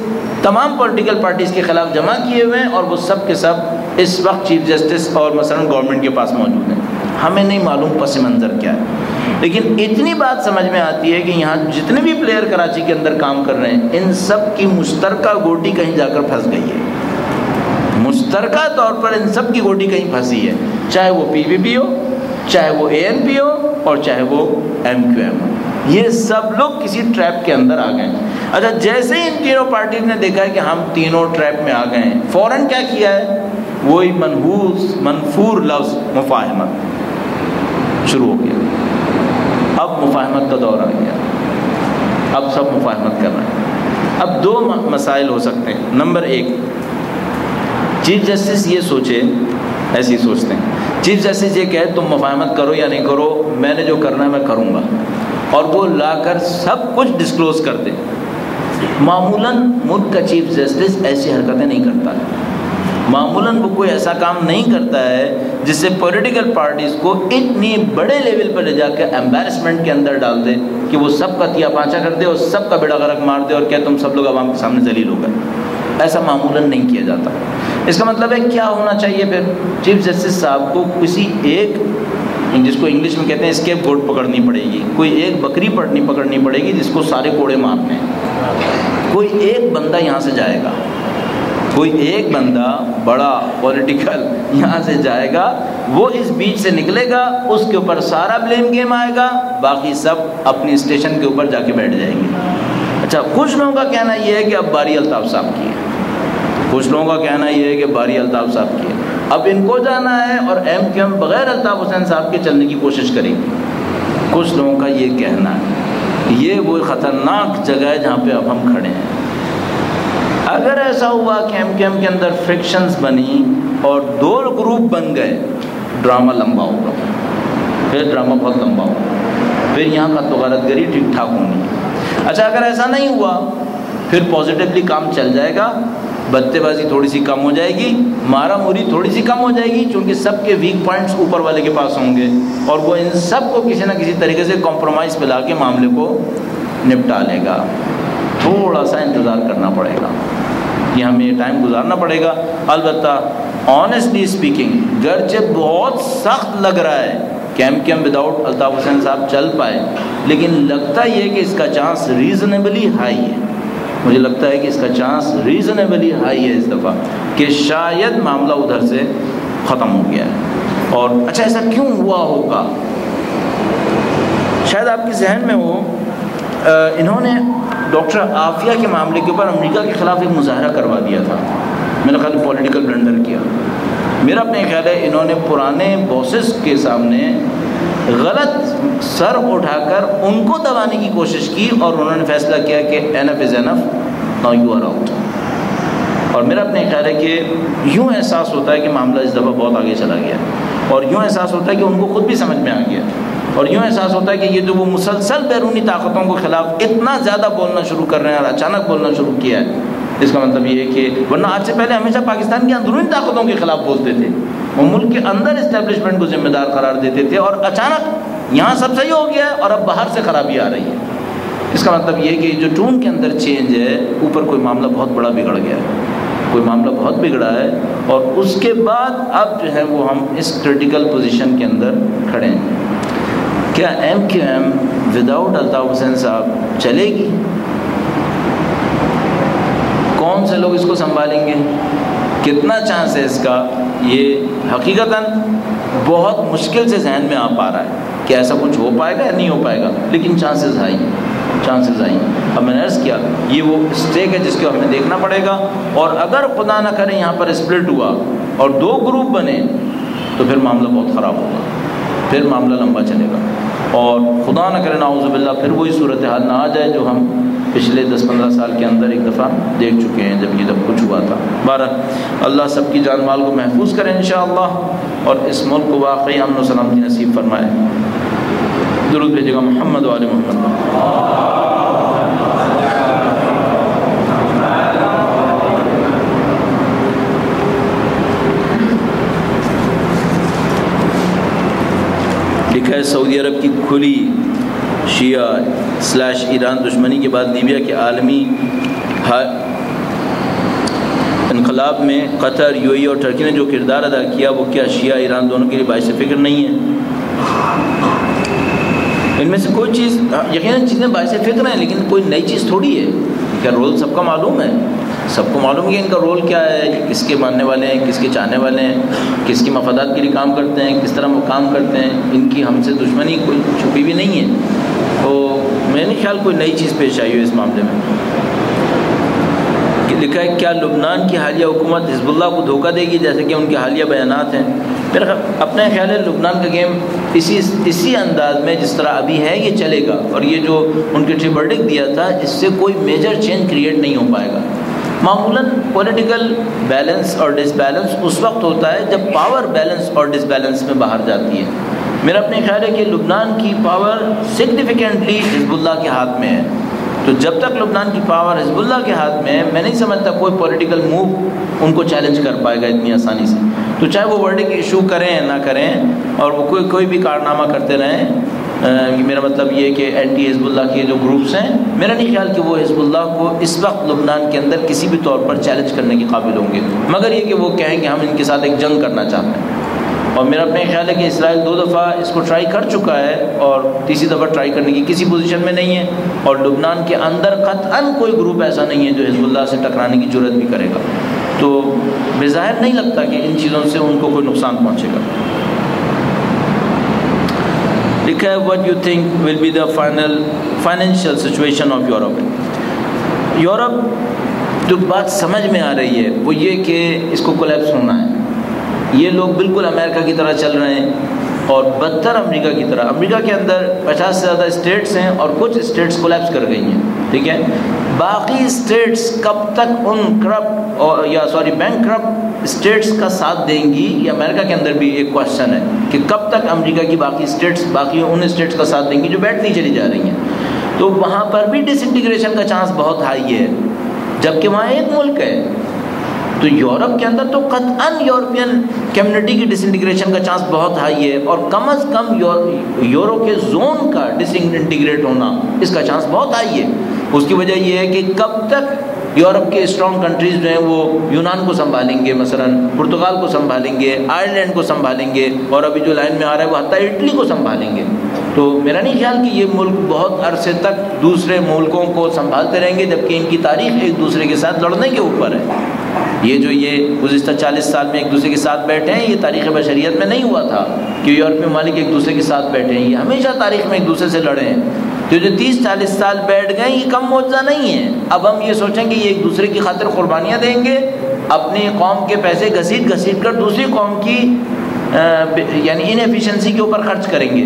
تمام پولیٹیکل پارٹیز کے خلاف جمع کیے ہوئے ہیں, اور وہ سب کے سب اس وقت چیف جسٹس اور مثلا گورنمنٹ کے پاس موجود ہیں. ہمیں نہیں معلوم پس منظر کیا ہے, لیکن اتنی بات سمجھ میں آتی ہے کہ یہاں جتنے بھی پلیئر کراچی کے اندر کام کر رہے ہیں ان سب کی مشترکہ گوٹی کہیں جا کر پھنس گئی ہے. مشترکہ طور پر ان سب کی گوٹی کہیں پھنسی ہے, چاہے وہ پی پی پی ہو, چاہے وہ اے این پی ہو, اور چاہے وہ ایم کیو ایم ہو. یہ سب لوگ کسی ٹریپ کے اندر آ گئے. اچھا جیسے ہی ان تینوں پارٹیز نے دیکھا ہے کہ ہم تینوں ٹریپ میں آ گئے ہیں, فوراً کیا کیا ہے, وہی منفور لفظ مفاہمت شروع ہو گیا. اب مفاہمت کا دور آ گیا, اب سب مفاہمت کر رہے ہیں. اب 2 مسائل ہو سکتے ہیں. نمبر 1 چیف جسٹس یہ سوچے, ایسے ہی سوچتے ہیں, چیف جسٹس یہ کہے تم مفاہمت کرو یا نہیں کرو, میں نے جو کرنا ہے میں کروں گا, اور وہ لا کر سب کچھ ڈسکلوز کر دے. معمولاً ملک کا چیف جسٹس ایسی حرکتیں نہیں کرتا ہے. معمولاً وہ کوئی ایسا کام نہیں کرتا ہے جس سے پولیٹیکل پارٹیز کو اتنی بڑے لیول پر لے جا کے ایمبیرسمنٹ کے اندر ڈال دے کہ وہ سب کا تیا پانچا کر دے اور سب کا بیڑا غرق مار دے اور کہ تم سب لوگ عوام کے سامنے ذلیل ہو گئے. ایسا معمولاً نہیں کیا جاتا. اس کا مطلب ہے کیا ہونا چاہیے پھر, چیف جسٹس صاحب کو کسی ایک, جس کو انگلش میں کہتے ہیں اسکیپ گوٹ پکڑنی پڑے گی, کوئی ایک بکری پکڑنی پڑے گی جس کو سارے کوڑے مارنے ہیں. کوئی ایک بندہ یہاں سے جائے گا, کوئی ایک بندہ بڑا پولیٹیکل یہاں سے جائے گا, وہ اس بیچ سے نکلے گا, اس کے اوپر سارا بلیم گیم آئے گا, باقی سب اپنی اسٹیشن کے اوپر جا کے بیٹھ جائیں گے. اچھا کچھ لوگوں کا کہنا یہ ہے کہ اب باری الطاف صاحب کی ہے, کچھ لوگوں کا کہنا یہ ہے کہ باری الطاف صاحب کی ہے, اب ان کو جانا ہے, اور ایم کیو ایم بغیر الطاف حسین صاحب کے چلنے کی کوشش کرے گی. کچھ لوگوں کا یہ کہنا ہے یہ وہ خطرناک جگہ ہے جہاں پہ اب ہم کھڑے ہیں. اگر ایسا ہوا کہ ایم کیو ایم کے اندر فرکشنز بنی اور 2 گروپ بن گئے, ڈرامہ لمبا ہوگا, پھر ڈرامہ بہت لمبا ہوگا, پھر یہاں کا تو غلط گری ٹھیک ٹھاک ہونی. اچھا اگر ایسا نہیں ہوا پھر پازیٹیولی کام چل جائے گا, بتے بازی تھوڑی سی کم ہو جائے گی، مارا موری تھوڑی سی کم ہو جائے گی، چونکہ سب کے ویک پوائنٹس اوپر والے کے پاس ہوں گے، اور وہ ان سب کو کسی نہ کسی طریقے سے کمپرومائز پہ لا کے معاملے کو نپٹا لے گا۔ تھوڑا سا انتظار کرنا پڑے گا، یہ ہمیں یہ ٹائم گزارنا پڑے گا۔ البتہ آنیسٹلی اسپیکنگ، گرچہ بہت سخت لگ رہا ہے کہ MKM وداؤٹ الطاف حسین صاحب چل پائے، لیکن لگتا یہ کہ اس کا چانس ریزنیبلی ہائی ہے، مجھے لگتا ہے کہ اس کا چانس ریزنیبلی ہائی ہے اس دفعہ کہ شاید معاملہ ادھر سے ختم ہو گیا ہے۔ اور اچھا ایسا کیوں ہوا ہوگا؟ شاید آپ کے ذہن میں ہو، انہوں نے ڈاکٹر عافیہ کے معاملے کے اوپر امریکہ کے خلاف ایک مظاہرہ کروا دیا تھا، میرا خیال پولیٹیکل بلنڈر کیا۔ میرا اپنے خیال ہے انہوں نے پرانے باسز کے سامنے غلط سر اٹھا کر ان کو دبانے کی کوشش کی، اور انہوں نے فیصلہ کیا کہ انف از انف، ناؤ یو آر آؤٹ۔ اور میرا اپنے خیال ہے کہ یوں احساس ہوتا ہے کہ معاملہ اس دفعہ بہت آگے چلا گیا، اور یوں احساس ہوتا ہے کہ ان کو خود بھی سمجھ میں آ گیا، اور یوں احساس ہوتا ہے کہ یہ جو وہ مسلسل بیرونی طاقتوں کے خلاف اتنا زیادہ بولنا شروع کر رہے ہیں اور اچانک بولنا شروع کیا ہے، اس کا مطلب یہ ہے کہ ورنہ آج سے پہلے ہمیشہ پاکستان کی اندرونی طاقتوں کے خلاف بولتے تھے، وہ ملک کے اندر اسٹیبلشمنٹ کو ذمہ دار قرار دیتے تھے، اور اچانک یہاں سب صحیح ہو گیا ہے اور اب باہر سے خرابی آ رہی ہے۔ اس کا مطلب یہ ہے کہ جو ٹون کے اندر چینج ہے، اوپر کوئی معاملہ بہت بڑا بگڑ گیا ہے، کوئی معاملہ بہت بگڑا ہے، اور اس کے بعد اب جو ہے وہ ہم اس کرٹیکل پوزیشن کے اندر کھڑے ہیں۔ کیا MKM وداؤٹ الطاف حسین صاحب چلے گی؟ کون سے لوگ اس کو سنبھالیں گے؟ کتنا چانس ہے اس کا؟ یہ حقیقتاً بہت مشکل سے ذہن میں آ پا رہا ہے کہ ایسا کچھ ہو پائے گا یا نہیں ہو پائے گا، لیکن چانسز ہائی ہیں، چانسز آئی ہیں۔ اب میں نے عرض کیا یہ وہ اسٹیک ہے جس کو ہمیں دیکھنا پڑے گا، اور اگر خدا نہ کرے یہاں پر اسپلٹ ہوا اور دو گروپ بنے تو پھر معاملہ بہت خراب ہوگا، پھر معاملہ لمبا چلے گا، اور خدا نہ کرے نعوذ باللہ پھر وہی صورتحال نہ آ جائے جو ہم پچھلے 10-15 سال کے اندر ایک دفعہ دیکھ چکے ہیں جب یہ کچھ ہوا تھا۔ بہرحال اللہ سب کی جان مال کو محفوظ کرے انشاءاللہ، اور اس ملک کو واقعی امن و سلامتی نصیب فرمائے۔ درود بھیجے گا محمد و آل محمد۔ لکھا ہے سعودی عرب کی کھلی شیعہ/ایران دشمنی کے بعد لیبیا کے عالمی انقلاب میں قطر، UAE اور ٹرکی نے جو کردار ادا کیا وہ کیا شیعہ ایران دونوں کے لیے باعث فکر نہیں ہے؟ ان میں سے کوئی چیز یقیناً چیزیں باعث فکر ہیں، لیکن کوئی نئی چیز تھوڑی ہے۔ کیا رول سب کا معلوم ہے، سب کو معلوم ہے کہ ان کا رول کیا ہے، کس کے ماننے والے ہیں، کس کے چاہنے والے ہیں، کس کی مفادات کے لیے کام کرتے ہیں، کس طرح وہ کام کرتے ہیں، ان کی ہم سے دشمنی کوئی چھپی بھی نہیں ہے۔ تو میں نہیں خیال کوئی نئی چیز پیش آئی ہو اس معاملے میں۔ لکھا ہے کیا لبنان کی حالیہ حکومت حزب اللہ کو دھوکہ دے گی جیسے کہ ان کے حالیہ بیانات ہیں؟ میرا اپنے خیال ہے لبنان کا گیم اسی انداز میں جس طرح ابھی ہے یہ چلے گا، اور یہ جو ان کے ٹری ورڈکٹ دیا تھا اس سے کوئی میجر چینج کریٹ نہیں ہو پائے گا۔ معمولاً پولیٹیکل بیلنس اور ڈس بیلنس اس وقت ہوتا ہے جب پاور بیلنس اور ڈس بیلنس میں باہر جاتی ہے۔ میرا اپنے خیال ہے کہ لبنان کی پاور سگنیفیکنٹلی حزب اللہ کے ہاتھ میں ہے، تو جب تک لبنان کی پاور حزب اللہ کے ہاتھ میں ہے میں نہیں سمجھتا کوئی پولیٹیکل موو ان کو چیلنج کر پائے گا اتنی آسانی سے۔ تو چاہے وہ ورڈنگ ایشو کریں نہ کریں، اور وہ کوئی بھی کارنامہ کرتے رہیں، میرا مطلب یہ کہ اینٹی حزب اللہ کے جو گروپس ہیں، میرا نہیں خیال کہ وہ حزب اللہ کو اس وقت لبنان کے اندر کسی بھی طور پر چیلنج کرنے کے قابل ہوں گے، مگر یہ کہ وہ کہیں کہ ہم ان کے ساتھ ایک جنگ کرنا چاہتے ہیں۔ اور میرا اپنے خیال ہے کہ اسرائیل 2 دفعہ اس کو ٹرائی کر چکا ہے، اور تیسری دفعہ ٹرائی کرنے کی کسی پوزیشن میں نہیں ہے، اور لبنان کے اندر قطعاً کوئی گروپ ایسا نہیں ہے جو حزب اللہ سے ٹکرانے کی جرات بھی کرے گا، تو بظاہر نہیں لگتا کہ ان چیزوں سے ان کو کوئی نقصان پہنچے گا۔ لکھا ہے what you think will be the financial situation of Europe؟ Europe جو بات سمجھ میں آ رہی ہے وہ یہ کہ اس کو کولیپس ہونا ہے، یہ لوگ بالکل امریکہ کی طرح چل رہے ہیں، اور بدتر امریکہ کی طرح۔ امریکہ کے اندر 50 سے زیادہ اسٹیٹس ہیں، اور کچھ اسٹیٹس کولیپس کر گئی ہیں، ٹھیک ہے۔ باقی اسٹیٹس کب تک ان بینک کرپٹ اسٹیٹس کا ساتھ دیں گی، یہ امریکہ کے اندر بھی ایک کوشچن ہے کہ کب تک امریکہ کی باقی اسٹیٹس ان اسٹیٹس کا ساتھ دیں گی جو بیٹھتی چلی جا رہی ہیں۔ تو وہاں پر بھی ڈس انٹیگریشن کا چانس بہت ہائی ہے، جبکہ وہاں ایک ملک ہے، تو یورپ کے اندر تو قطعاً یورپین کمیونٹی کی ڈس انٹیگریشن کا چانس بہت ہائی ہے، اور کم از کم یورو کے زون کا ڈس انٹیگریٹ ہونا اس کا چانس بہت ہائی ہے۔ اس کی وجہ یہ ہے کہ کب تک یورپ کے اسٹرانگ کنٹریز جو ہیں وہ یونان کو سنبھالیں گے، مثلا پرتگال کو سنبھالیں گے، آئرلینڈ کو سنبھالیں گے، اور ابھی جو لائن میں آ رہا ہے وہ حتیٰ اٹلی کو سنبھالیں گے۔ تو میرا نہیں خیال کہ یہ ملک بہت عرصے تک دوسرے ملکوں کو سنبھالتے رہیں گے، جبکہ ان کی تاریخ ایک دوسرے کے ساتھ لڑنے کے اوپر ہے۔ یہ گزشتہ 40 سال میں ایک دوسرے کے ساتھ بیٹھے ہیں، یہ تاریخ بشریت میں نہیں ہوا تھا کہ یورپی ممالک ایک دوسرے کے ساتھ بیٹھے ہیں، یہ ہمیشہ تاریخ میں ایک دوسرے سے لڑے ہیں۔ جو 30-40 سال بیٹھ گئے یہ کم معجزہ نہیں ہے۔ اب ہم یہ سوچیں کہ یہ ایک دوسرے کی خاطر قربانیاں دیں گے، اپنی قوم کے پیسے گھسیٹ کر دوسری قوم کی یعنی ان ایفیشنسی کے اوپر خرچ کریں گے،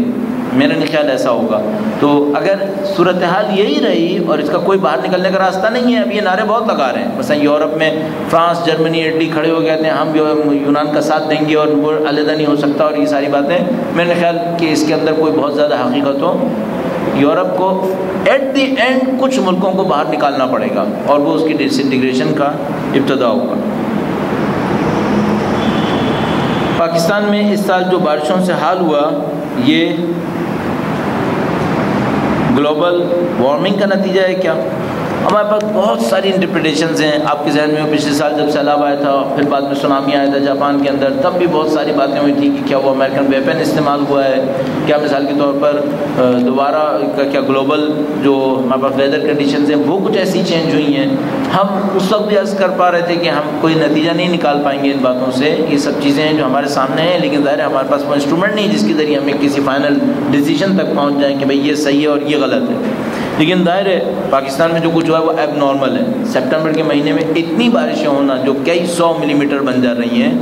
میرا نہیں خیال ایسا ہوگا۔ تو اگر صورتحال یہی رہی اور اس کا کوئی باہر نکلنے کا راستہ نہیں ہے، اب یہ نعرے بہت لگا رہے ہیں، مثلا یورپ میں فرانس، جرمنی، اٹلی کھڑے ہو گئے تھے ہم یونان کا ساتھ دیں گے اور وہ علیحدہ نہیں ہو سکتا، اور یہ ساری باتیں میرا خیال کہ اس کے اندر کوئی بہت زیادہ حقیقت ہو۔ یورپ کو ایٹ دی اینڈ کچھ ملکوں کو باہر نکالنا پڑے گا، اور وہ اس کی ڈس انٹیگریشن کا ابتدا ہوگا۔ پاکستان میں اس سال جو بارشوں سے حال ہوا یہ گلوبل وارمنگ کا نتیجہ ہے کیا؟ ہمارے پاس بہت ساری انٹرپریٹیشنز ہیں۔ آپ کے ذہن میں پچھلے سال جب سیلاب آیا تھا، پھر بعد میں سونامی آیا تھا جاپان کے اندر، تب بھی بہت ساری باتیں ہوئی تھیں کہ کیا وہ امریکن ویپن استعمال ہوا ہے، کیا مثال کے طور پر دوبارہ کیا گلوبل جو ہمارے پاس ویدر کنڈیشنز ہیں وہ کچھ ایسی چینج ہوئی ہیں۔ ہم اس وقت بھی عرض کر پا رہے تھے کہ ہم کوئی نتیجہ نہیں نکال پائیں گے ان باتوں سے، یہ سب چیزیں ہیں جو ہمارے سامنے ہیں، لیکن ظاہر ہے ہمارے پاس وہ انسٹرومنٹ نہیں جس کے ذریعے ہمیں کسی فائنل ڈیسیژن تک پہنچ جائیں کہ بھئی یہ صحیح ہے اور یہ غلط ہے۔ لیکن ظاہر ہے پاکستان میں جو کچھ ہوا ہے وہ ایب نارمل ہے۔ سپٹمبر کے مہینے میں اتنی بارشیں ہونا جو کئی 100 ملی میٹر بن جا رہی ہیں،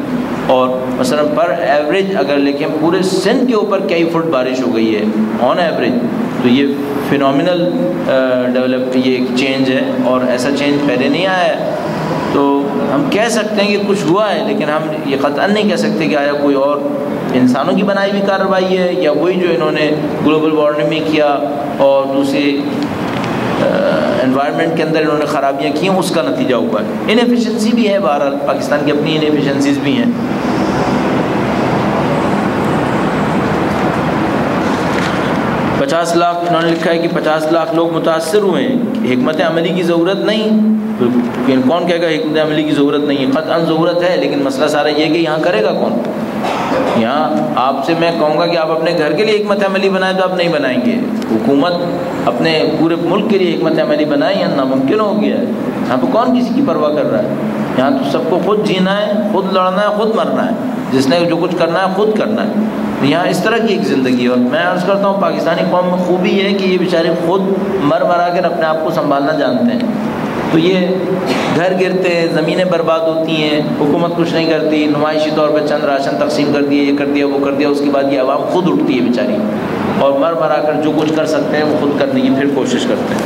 اور مثلا پر ایوریج اگر لیکن پورے سندھ کے اوپر کئی فٹ بارش ہو گئی ہے آن ایوریج، تو یہ فینومینل ڈیولپ یہ ایک چینج ہے، اور ایسا چینج پہلے نہیں آیا ہے۔ تو ہم کہہ سکتے ہیں کہ کچھ ہوا ہے، لیکن ہم یہ قطعاً نہیں کہہ سکتے کہ آیا کوئی اور انسانوں کی بنائی ہوئی کارروائی ہے یا وہی جو انہوں نے گلوبل وارمنگ میں کیا اور دوسری انوائرمنٹ کے اندر انہوں نے خرابیاں کی ہیں اس کا نتیجہ ہوا ہے۔ ان ایفیشنسی بھی ہے، بہرحال پاکستان کی اپنی ان ایفیشنسیز بھی ہیں۔ 50 لاکھ انہوں نے لکھا ہے کہ 50 لاکھ لوگ متاثر ہوئے ہیں، حکمت عملی کی ضرورت نہیں۔ کون کہے گا حکمت عملی کی ضرورت نہیں ہے؟ قطعاً ضرورت ہے، لیکن مسئلہ سارا یہ ہے کہ یہاں کرے گا کون؟ یہاں آپ سے میں کہوں گا کہ آپ اپنے گھر کے لیے حکمت عملی بنائیں تو آپ نہیں بنائیں گے، حکومت اپنے پورے ملک کے لیے حکمت عملی بنائیں یا ناممکن ہو گیا ہے۔ یہاں پہ کون کسی کی پرواہ کر رہا ہے؟ یہاں تو سب کو خود جینا ہے، خود لڑنا ہے، خود مرنا ہے، جس نے جو کچھ کرنا ہے خود کرنا ہے۔ یہاں اس طرح کی ایک زندگی ہے، اور میں عرض کرتا ہوں پاکستانی قوم میں خوبی ہے کہ یہ بیچارے خود مرا کر اپنے آپ کو سنبھالنا جانتے ہیں۔ تو یہ گھر گرتے ہیں، زمینیں برباد ہوتی ہیں، حکومت کچھ نہیں کرتی، نمائشی طور پہ چند راشن تقسیم کر دیے، یہ کر دیا وہ کر دیا، اس کے بعد یہ عوام خود اٹھتی ہے بیچاری، اور مرا کر جو کچھ کر سکتے ہیں وہ خود کرنے کی پھر کوشش کرتے ہیں۔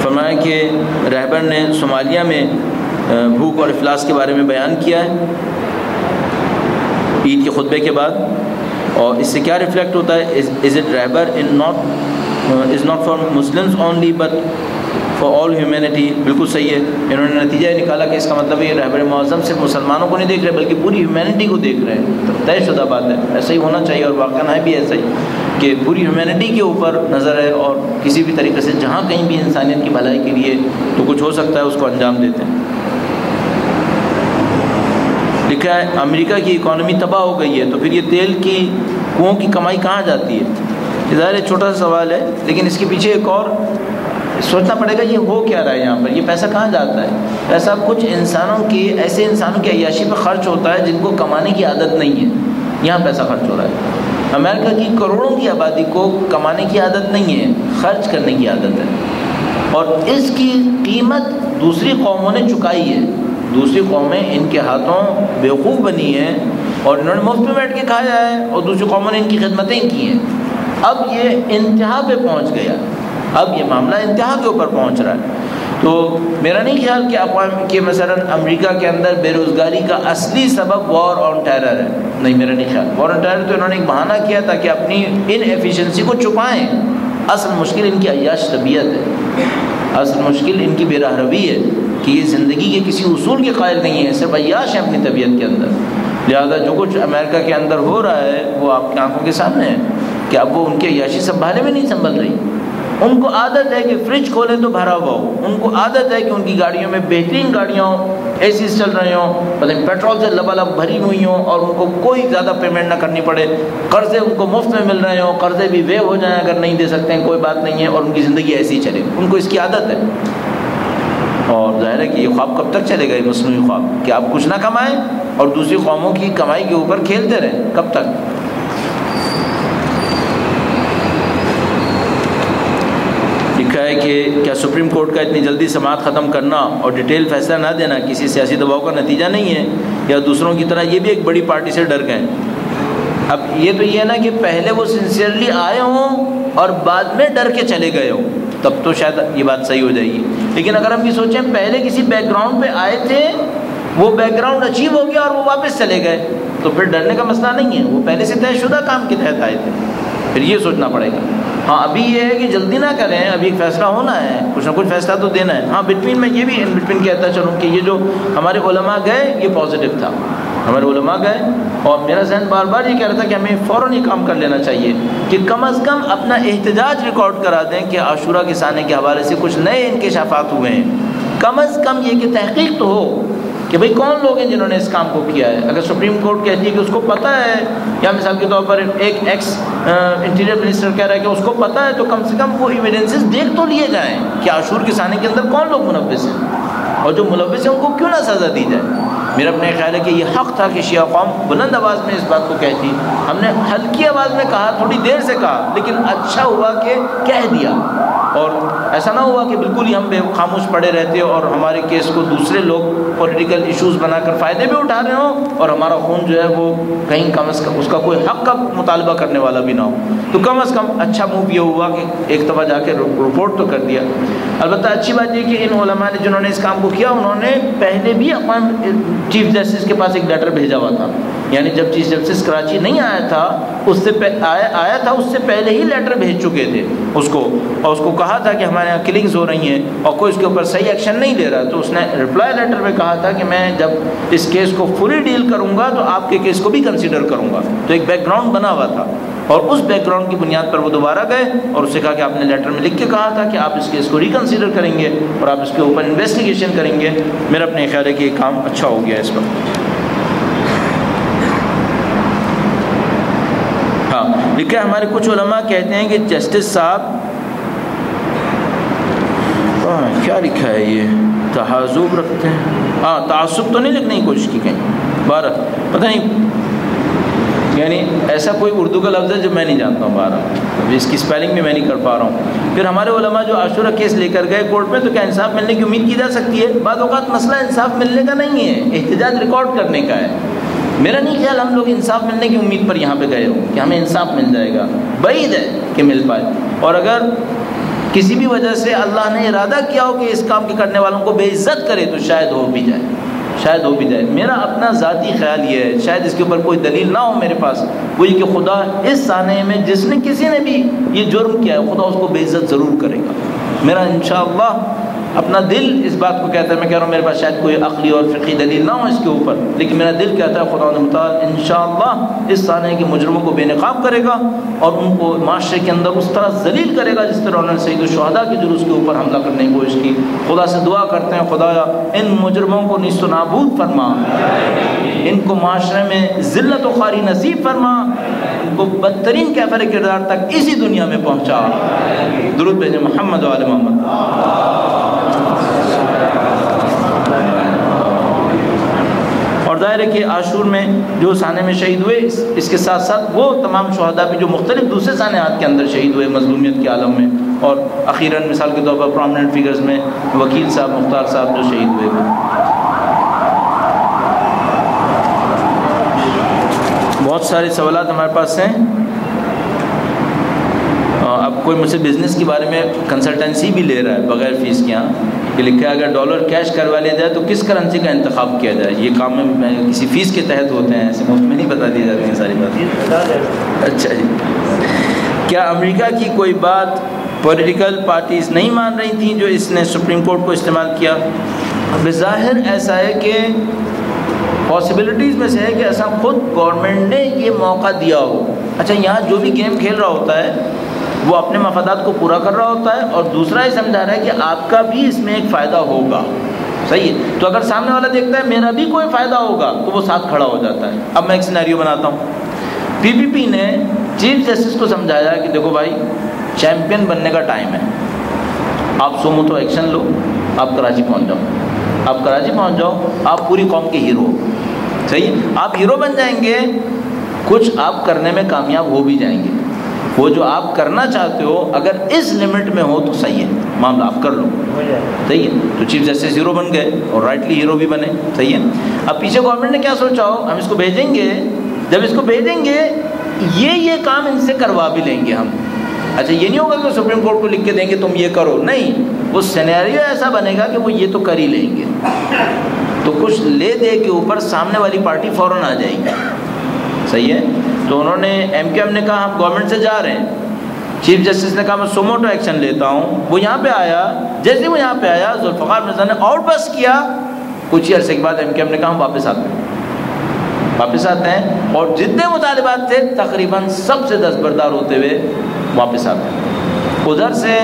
فرمایا کہ رہبر نے صومالیہ میں بھوک اور افلاس کے بارے میں بیان کیا ہے عید کے خطبے کے بعد، اور اس سے کیا ریفلیکٹ ہوتا ہے؟ از اٹ رہبر is not for Muslims only but for all humanity. بالکل صحیح ہے، انہوں نے نتیجہ نکالا کہ اس کا مطلب یہ رہبر معظم صرف مسلمانوں کو نہیں دیکھ رہے بلکہ پوری ہیومینٹی کو دیکھ رہے ہیں۔ طے شدہ بات ہے، ایسا ہی ہونا چاہیے، اور واقعاً ہے بھی ایسا ہی کہ پوری ہیومینٹی کے اوپر نظر ہے، اور کسی بھی طریقے سے جہاں کہیں بھی انسانیت کی بھلائی کے لیے تو کچھ ہو سکتا ہے اس کو انجام دیتے ہیں۔ لکھا ہے امریکہ کی اکانومی تباہ ہو گئی ہے، تو پھر یہ تیل کی کنوؤں کی کمائی کہاں جاتی ہے؟ ظاہر ہے چھوٹا سا سوال ہے، لیکن اس کے پیچھے ایک اور سوچنا پڑے گا یہ ہو کیا رہا ہے یہاں پر، یہ پیسہ کہاں جاتا ہے؟ پیسہ کچھ انسانوں کی، ایسے انسانوں کی عیاشی پہ خرچ ہوتا ہے جن کو کمانے کی عادت نہیں ہے، یہاں پیسہ خرچ ہو رہا ہے۔ امریکہ کی کروڑوں کی آبادی کو کمانے کی عادت نہیں ہے، خرچ کرنے کی عادت ہے، اور اس کی قیمت دوسری قوموں نے چکائی ہے۔ دوسری قومیں ان کے ہاتھوں بیوقوف بنی ہیں اور انہوں نے مفت میں بیٹھ کے کھایا ہے، اور دوسری قوموں نے ان کی خدمتیں کی ہیں۔ اب یہ انتہا پہ پہنچ گیا، اب یہ معاملہ انتہا کے اوپر پہنچ رہا ہے۔ تو میرا نہیں خیال کہ اقوام کہ مثلا امریکہ کے اندر بے روزگاری کا اصلی سبب وار آن ٹیرر ہے، نہیں، میرا نہیں خیال۔ وار آن ٹیرر تو انہوں نے ایک بہانہ کیا تاکہ اپنی ان ایفیشنسی کو چھپائیں، اصل مشکل ان کی عیاش طبیعت ہے، اصل مشکل ان کی بے راہ روی ہے کہ یہ زندگی کے کسی اصول کے قائل نہیں ہیں، صرف عیاش ہیں اپنی طبیعت کے اندر۔ لہذا جو کچھ امریکہ کے اندر ہو رہا ہے وہ آپ کی آنکھوں کے سامنے ہے کہ اب وہ ان کی عیاشی سنبھالے میں نہیں سنبھل رہی۔ ان کو عادت ہے کہ فریج کھولیں تو بھرا ہوا ہو، ان کو عادت ہے کہ ان کی گاڑیوں میں بہترین گاڑیاں ہوں، اے سی چل رہے ہوں، پتہ نہیں پیٹرول سے لبالب بھری ہوئی ہوں، اور ان کو کوئی زیادہ پیمنٹ نہ کرنی پڑے، قرضے ان کو مفت میں مل رہے ہوں، قرضے بھی ویو ہو جائیں اگر نہیں دے سکتے ہیں کوئی بات نہیں ہے، اور ان کی زندگی ایسی ہی چلے، ان کو اس کی عادت ہے۔ اور ظاہر ہے کہ یہ خواب کب تک چلے گا، یہ مصنوعی خواب کہ آپ کچھ نہ کمائیں اور دوسری قوموں کی کمائی کے اوپر کھیلتے رہیں، کب تک؟ لکھا ہے کہ کیا سپریم کورٹ کا اتنی جلدی سماعت ختم کرنا اور ڈیٹیل فیصلہ نہ دینا کسی سیاسی دباؤ کا نتیجہ نہیں ہے، یا دوسروں کی طرح یہ بھی ایک بڑی پارٹی سے ڈر گئے؟ اب یہ تو یہ ہے نا کہ پہلے وہ سنسیئرلی آئے ہوں اور بعد میں ڈر کے چلے گئے ہوں، تب تو شاید یہ بات صحیح ہو جائے گی۔ لیکن اگر ہم یہ سوچیں پہلے کسی بیک گراؤنڈ پہ آئے تھے، وہ بیک گراؤنڈ اچیو ہو گیا اور وہ واپس چلے گئے، تو پھر ڈرنے کا مسئلہ نہیں ہے، وہ پہلے سے طے شدہ کام کے تحت آئے تھے، پھر یہ سوچنا پڑے گا۔ ہاں ابھی یہ ہے کہ جلدی نہ کریں، ابھی ایک فیصلہ ہونا ہے، کچھ نہ کچھ فیصلہ تو دینا ہے۔ ہاں بٹوین میں یہ بھی ان بٹوین کہتا چلوں کہ یہ جو ہمارے علماء گئے یہ پازیٹیو تھا، ہمارے علماء گئے، اور میرا ذہن بار بار یہ کہہ رہا تھا کہ ہمیں فوراً یہ کام کر لینا چاہیے کہ کم از کم اپنا احتجاج ریکارڈ کرا دیں کہ عاشورہ کے سانے کے حوالے سے کچھ نئے انکشافات ہوئے ہیں، کم از کم یہ کہ تحقیق تو ہو کہ بھئی کون لوگ ہیں جنہوں نے اس کام کو کیا ہے۔ اگر سپریم کورٹ کہتی ہے کہ اس کو پتہ ہے، یا مثال کے طور پر ایک ایکس انٹیریئر منسٹر کہہ رہا ہے کہ اس کو پتہ ہے، تو کم سے کم وہ ایویڈنسز دیکھ تو لیے جائیں کہ عاشور کے سانے کے اندر کون لوگ ملوث ہیں، اور جو ملوث ہیں ان کو کیوں نہ سزا دی جائے۔ میرا اپنے خیال ہے کہ یہ حق تھا کہ شیعہ قوم بلند آواز میں اس بات کو کہتی، ہم نے ہلکی آواز میں کہا، تھوڑی دیر سے کہا، لیکن اچھا ہوا کہ کہہ دیا، اور ایسا نہ ہوا کہ بالکل ہی ہم بے خاموش پڑے رہتے اور ہمارے کیس کو دوسرے لوگ پولیٹیکل ایشوز بنا کر فائدے بھی اٹھا رہے ہوں، اور ہمارا خون جو ہے وہ کہیں کم از کم اس کا کوئی حق کا مطالبہ کرنے والا بھی نہ ہو۔ تو کم از کم اچھا موو یہ ہوا کہ ایک دفعہ جا کے رپورٹ تو کر دیا۔ البتہ اچھی بات یہ کہ ان علماء نے جنہوں نے اس کام کو کیا، انہوں نے پہلے بھی اقوام چیف جسٹس کے پاس ایک لیٹر بھیجا ہوا تھا، یعنی جب چیف جسٹس کراچی نہیں آیا تھا، اس سے آیا تھا اس سے پہلے ہی لیٹر بھیج چکے تھے اس کو، اور اس کو کہا تھا کہ ہمارے یہاں کلنگز ہو رہی ہیں اور کوئی اس کے اوپر صحیح ایکشن نہیں لے رہا، تو اس نے رپلائی لیٹر میں کہا تھا کہ میں جب اس کیس کو فلی ڈیل کروں گا تو آپ کے کیس کو بھی کنسیڈر کروں گا۔ تو ایک بیک گراؤنڈ بنا ہوا تھا، اور اس بیک گراؤنڈ کی بنیاد پر وہ دوبارہ گئے اور اسے کہا کہ آپ نے لیٹر میں لکھ کے کہا تھا کہ آپ اس کیس کو ریکنسیڈر کریں گے اور آپ اس کے اوپر انویسٹیگیشن کریں گے۔ میرا اپنے خیال ہے کہ یہ کام اچھا ہو گیا اس وقت۔ ہاں لکھا ہے ہمارے کچھ علماء کہتے ہیں کہ جسٹس صاحب کیا لکھا ہے، یہ تحازب رکھتے ہیں، ہاں تعصب تو نہیں لکھنے کی کوشش کی کہیں، بارہ پتہ نہیں، یعنی ایسا کوئی اردو کا لفظ ہے جو میں نہیں جانتا ہوں، بارہ اس کی سپیلنگ بھی میں نہیں کر پا رہا ہوں۔ پھر ہمارے علماء جو عاشورہ کیس لے کر گئے کورٹ میں، تو کیا انصاف ملنے کی امید کی جا سکتی ہے؟ بعض اوقات مسئلہ انصاف ملنے کا نہیں ہے، احتجاج ریکارڈ کرنے کا ہے۔ میرا نہیں خیال ہم لوگ انصاف ملنے کی امید پر یہاں پہ گئے ہوں کہ ہمیں انصاف مل جائے گا، بعید ہے کہ مل پائے، اور اگر کسی بھی وجہ سے اللہ نے ارادہ کیا ہو کہ اس کام کے کرنے والوں کو بے عزت کرے تو شاید ہو بھی جائے، شاید ہو بھی جائے۔ میرا اپنا ذاتی خیال یہ ہے، شاید اس کے اوپر کوئی دلیل نہ ہو میرے پاس، وہ یہ کہ خدا اس سانحے میں جس نے کسی نے بھی یہ جرم کیا ہے، خدا اس کو بے عزت ضرور کرے گا۔ میرا انشاءاللہ اپنا دل اس بات کو کہتا ہے، میں کہہ رہا ہوں میرے پاس شاید کوئی عقلی اور فقہی دلیل نہ ہو اس کے اوپر، لیکن میرا دل کہتا ہے خدا متعال انشاءاللہ اس سانحے کے مجرموں کو بے نقاب کرے گا اور ان کو معاشرے کے اندر اس طرح ذلیل کرے گا جس طرح انہوں نے سید الشہداء کے جلوس کے اوپر حملہ کرنے کی کوشش کی۔ خدا سے دعا کرتے ہیں خدایا ان مجرموں کو نیست و نابود فرما، ان کو معاشرے میں ذلت و خواری نصیب فرما، ان کو بدترین کیفر کردار تک اسی دنیا میں پہنچا۔ درود بھیجیں محمد و آل محمد۔ اور ظاہر ہے کہ عاشور میں جو سانے میں شہید ہوئے، اس کے ساتھ ساتھ وہ تمام شہداء بھی جو مختلف دوسرے سانحات کے اندر شہید ہوئے مظلومیت کے عالم میں، اور اخیراً مثال کے طور پر پرومیننٹ فگرز میں وکیل صاحب مختار صاحب جو شہید ہوئے ہیں۔ بہت سارے سوالات ہمارے پاس ہیں۔ اب کوئی مجھ سے بزنس کے بارے میں کنسلٹنسی بھی لے رہا ہے بغیر فیس کے، یہاں کہ لکھا ہے اگر ڈالر کیش کروا لیا جائے تو کس کرنسی کا انتخاب کیا جائے؟ یہ کام میں کسی فیس کے تحت ہوتے ہیں، ایسے مفت میں نہیں بتا دی جاتی ہیں ساری باتیں۔ اچھا جی، کیا امریکہ کی کوئی بات پولیٹیکل پارٹیز نہیں مان رہی تھیں جو اس نے سپریم کورٹ کو استعمال کیا. بظاہر ایسا ہے کہ پاسبلٹیز میں سے ہے کہ ایسا خود گورنمنٹ نے یہ موقع دیا ہو. اچھا یہاں جو بھی گیم کھیل رہا ہوتا ہے وہ اپنے مفادات کو پورا کر رہا ہوتا ہے اور دوسرا یہ سمجھا رہا ہے کہ آپ کا بھی اس میں ایک فائدہ ہوگا. صحیح ہے. تو اگر سامنے والا دیکھتا ہے میرا بھی کوئی فائدہ ہوگا تو وہ ساتھ کھڑا ہو جاتا ہے. اب میں ایک سینیریو بناتا ہوں. پی پی پی نے چیف جسٹس کو سمجھایا کہ دیکھو بھائی چیمپئن بننے کا ٹائم ہے, آپ سو موٹو ایکشن لو, آپ کراچی پہنچ جاؤ, آپ کراچی پہنچ جاؤ, آپ پوری قوم کے ہیرو. صحیح, آپ ہیرو بن جائیں گے, کچھ آپ کرنے میں کامیاب ہو بھی جائیں گے. وہ جو آپ کرنا چاہتے ہو اگر اس لمٹ میں ہو تو صحیح ہے, معاملہ آپ کر لو. صحیح ہے. تو چیف جسٹس ہیرو بن گئے اور رائٹلی ہیرو بھی بنے. صحیح ہے. اب پیچھے گورنمنٹ نے کیا سوچا ہو, ہم اس کو بھیجیں گے, جب اس کو بھیجیں گے یہ کام ان سے کروا بھی لیں گے ہم. اچھا یہ نہیں ہوگا کہ سپریم کورٹ کو لکھ کے دیں گے تم یہ کرو, نہیں, وہ سینیریو ایسا بنے گا کہ وہ یہ تو کر ہی لیں گے. تو کچھ لے دے کے اوپر سامنے والی پارٹی فوراً آ جائے گی. صحیح ہے. تو انہوں نے ایم کیو ایم نے کہا ہم گورنمنٹ سے جا رہے ہیں. چیف جسٹس نے کہا میں سوموٹو ایکشن لیتا ہوں. وہ یہاں پہ آیا, جیسے وہ یہاں پہ آیا ذوالفقار مرزا نے آؤٹ بس کیا. کچھ ہی عرصے کے بعد ایم کیو ایم نے کہا ہم واپس آتے ہیں اور جتنے مطالبات تھے تقریباً سب سے دستبردار ہوتے ہوئے واپس آتے ہیں. ادھر سے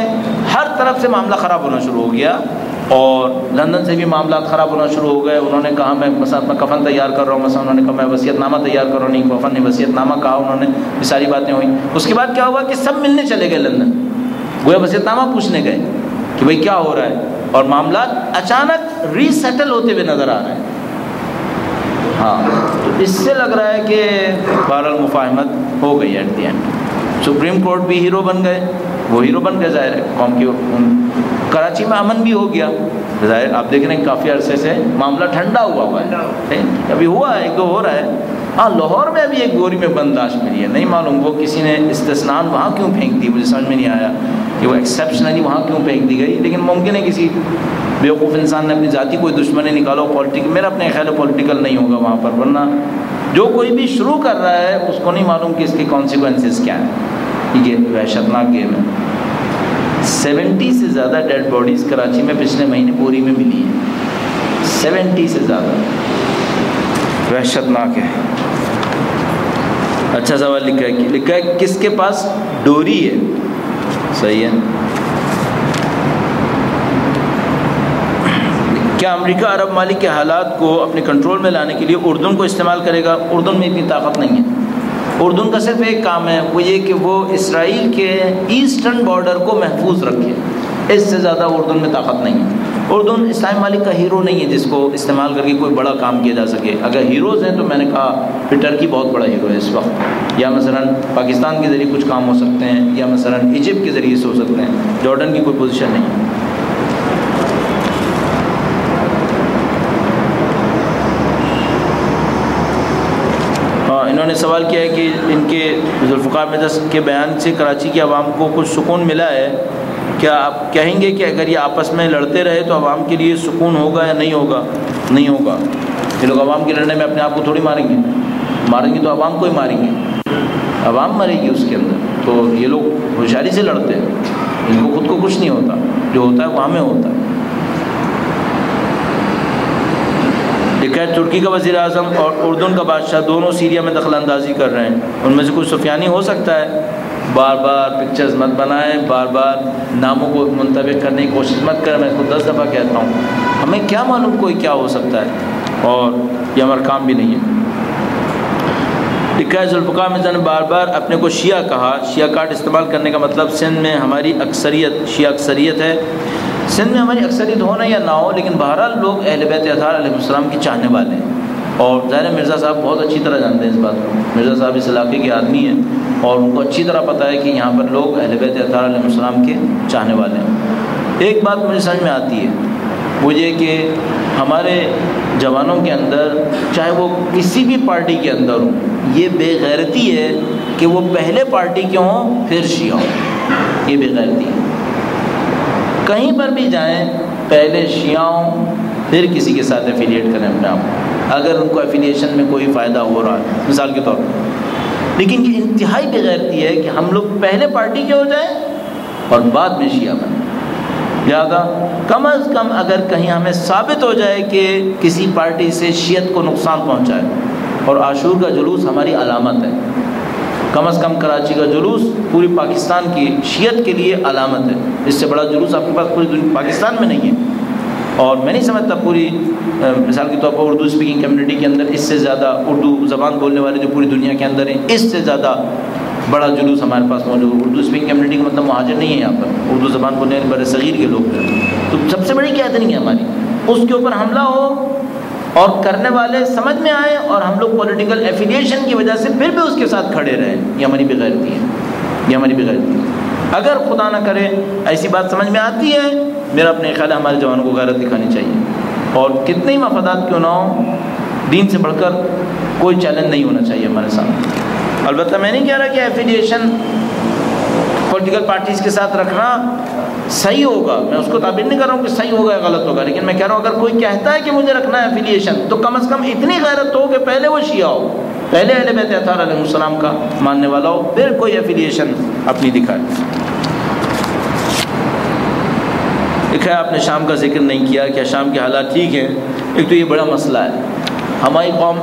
ہر طرف سے معاملہ خراب ہونا شروع ہو گیا اور لندن سے بھی معاملات خراب ہونا شروع ہو گئے. انہوں نے کہا میں مثلا اپنا کفن تیار کر رہا ہوں, مثلا انہوں نے کہا میں وصیت نامہ تیار کر رہا ہوں, نہیں کفن نہیں وصیت نامہ کہا انہوں نے. یہ ساری باتیں ہوئیں. اس کے بعد کیا ہوا کہ سب ملنے چلے گئے لندن, گویا وصیت نامہ پوچھنے گئے کہ بھئی کیا ہو رہا ہے, اور معاملات اچانک ری سیٹل ہوتے ہوئے نظر آ رہے ہیں. ہاں, تو اس سے لگ رہا ہے کہ بہرحال مفاہمت ہو گئی at the end. Supreme court بھی ہیرو بن گئے, وہ ہیرو بن گئے, ظاہر ہے قوم کی. کراچی میں امن بھی ہو گیا, ظاہر آپ دیکھ رہے ہیں کافی عرصے سے معاملہ ٹھنڈا ہوا ہے, ابھی ہوا ہے, ایک دو ہو رہا ہے. ہاں لاہور میں ابھی ایک گوری میں بند لاش ملی ہے, نہیں معلوم وہ کسی نے استثناء وہاں کیوں پھینک دی, مجھے سمجھ میں نہیں آیا کہ وہ ایکسیپشنلی وہاں کیوں پھینک دی گئی. لیکن ممکن ہے کسی بیوقوف انسان نے اپنی ذاتی کوئی دشمنی نکالو, پولیٹیکل, میرا اپنے خیال ہے پولیٹیکل نہیں ہوگا وہاں پر, ورنہ جو کوئی بھی شروع کر رہا ہے اس کو نہیں معلوم کہ اس کے کانسیکوینسز کیا ہیں. یہ وحشتناک گیم ہے. 70 سے زیادہ ڈیڈ باڈیز کراچی میں پچھلے مہینے بوری میں ملی ہیں, 70 سے زیادہ, وحشتناک ہے. اچھا سوال لکھا ہے کس کے پاس ڈوری ہے. صحیح ہے. کیا امریکہ عرب ممالک کے حالات کو اپنے کنٹرول میں لانے کے لیے اردن کو استعمال کرے گا؟ اردن میں اتنی طاقت نہیں ہے. اردن کا صرف ایک کام ہے, وہ یہ کہ وہ اسرائیل کے ایسٹرن بارڈر کو محفوظ رکھے, اس سے زیادہ اردن میں طاقت نہیں ہے. اردن اسلامی ممالک کا ہیرو نہیں ہے جس کو استعمال کر کے کوئی بڑا کام کیا جا سکے. اگر ہیروز ہیں تو میں نے کہا پھر ٹرکی بہت بڑا ہیرو ہے اس وقت, یا مثلا پاکستان کے ذریعے کچھ کام ہو سکتے ہیں, یا مثلا ایجپٹ کے ذریعے سے ہو سکتے ہیں. جارڈن کی کوئی پوزیشن نہیں ہے. انہوں نے سوال کیا ہے کہ ان کے ذوالفقار مرزا کے بیان سے کراچی کی عوام کو کچھ سکون ملا ہے, کیا آپ کہیں گے کہ اگر یہ آپس میں لڑتے رہے تو عوام کے لیے سکون ہوگا یا نہیں ہوگا؟ نہیں ہوگا. یہ لوگ عوام کے لڑنے میں اپنے آپ کو تھوڑی ماریں گے تو عوام کو ہی ماریں گے, عوام مرے گی اس کے اندر. تو یہ لوگ ہوشیاری سے لڑتے ہیں, ان کو خود کو کچھ نہیں ہوتا, جو ہوتا ہے وہ ہمیں ہوتا ہے. لکھا ہے ترکی کا وزیر اعظم اور اردن کا بادشاہ دونوں سیریا میں دخل اندازی کر رہے ہیں, ان میں سے کچھ سفیانی ہو سکتا ہے. بار بار پکچرز مت بنائیں, بار بار ناموں کو منطبق کرنے کی کوشش مت کریں. میں خود 10 دفعہ کہتا ہوں, ہمیں کیا معلوم کوئی کیا ہو سکتا ہے, اور یہ ہمارا کام بھی نہیں ہے. لکھا ہے ذوالفقار مرزا نے بار بار اپنے کو شیعہ کہا. شیعہ کارڈ استعمال کرنے کا مطلب سندھ میں ہماری اکثریت شیعہ اکثریت ہے. سندھ میں ہماری اکثریت ہونا یا نہ ہو, لیکن بہرحال لوگ اہل بیت اطہار علیہ السلام کی چاہنے والے ہیں. اور ظاہر مرزا صاحب بہت اچھی طرح جانتے ہیں اس بات کو. مرزا صاحب اس علاقے کے آدمی ہیں اور ان کو اچھی طرح پتہ ہے کہ یہاں پر لوگ اہل بیت اطہار علیہ السلام کے چاہنے والے ہیں. ایک بات مجھے سمجھ میں آتی ہے, وہ یہ کہ ہمارے جوانوں کے اندر, چاہے وہ کسی بھی پارٹی کے اندر ہوں, یہ بے غیرتی ہے کہ وہ پہلے پارٹی کے ہوں پھر شیعہ ہوں. یہ بے غیرتی ہے. کہیں پر بھی جائیں پہلے شیعہ ہوں پھر کسی کے ساتھ ایفیلیٹ کریں اپنے آپ کو, اگر ان کو ایفیلیشن میں کوئی فائدہ ہو رہا ہے مثال کے طور پر. لیکن یہ انتہائی بے غیرتی ہے کہ ہم لوگ پہلے پارٹی کے ہو جائیں اور بعد میں شیعہ بنے. لہذا کم از کم اگر کہیں ہمیں ثابت ہو جائے کہ کسی پارٹی سے شیعت کو نقصان پہنچا ہے، اور عاشور کا جلوس ہماری علامت ہے، کم از کم کراچی کا جلوس پوری پاکستان کی شیعت کے لیے علامت ہے. اس سے بڑا جلوس آپ کے پاس پوری پاکستان میں نہیں ہے. اور میں نہیں سمجھتا پوری مثال کے طور پر اردو اسپیکنگ کمیونٹی کے اندر اس سے زیادہ، اردو زبان بولنے والے جو پوری دنیا کے اندر ہیں، اس سے زیادہ بڑا جلوس ہمارے پاس موجود ہے. اردو اسپیکنگ کمیونٹی کا مطلب مہاجر نہیں ہے، یہاں پر اردو زبان بولنے والے بر صغیر کے لوگ ہیں. تو سب سے بڑی قیادت نہیں ہے ہماری، اس کے اوپر حملہ ہو اور کرنے والے سمجھ میں آئے اور ہم لوگ پولیٹیکل ایفیلیشن کی وجہ سے پھر بھی اس کے ساتھ کھڑے رہیں، یہ ہماری بے غیرتی ہے. یہ ہماری بے غیرتی ہے. اگر خدا نہ کرے ایسی بات سمجھ میں آتی ہے، میرا اپنے خیال ہے ہمارے جوانوں کو غیرت دکھانی چاہیے، اور کتنے ہی مفادات کیوں نہ ہوں، دین سے بڑھ کر کوئی چیلنج نہیں ہونا چاہیے ہمارے سامنے. البتہ میں نہیں کہہ رہا کہ ایفیلیشن پولیٹیکل پارٹیز کے ساتھ رکھنا صحیح ہوگا، میں اس کو تعبیر نہیں کر رہا ہوں کہ صحیح ہوگا یا غلط ہوگا، لیکن میں کہہ رہا ہوں اگر کوئی کہتا ہے کہ مجھے رکھنا ہے ایفیلیشن، تو کم از کم اتنی غیرت ہو کہ پہلے وہ شیعہ ہو، پہلے اہل بیت اطہار علیہ السلام کا ماننے والا ہو، پھر کوئی ایفیلیشن اپنی دکھائے. دیکھا ہے آپ نے شام کا ذکر نہیں کیا، کیا شام کے حالات ٹھیک ہیں؟ ایک تو یہ بڑا مسئلہ ہے، ہماری قوم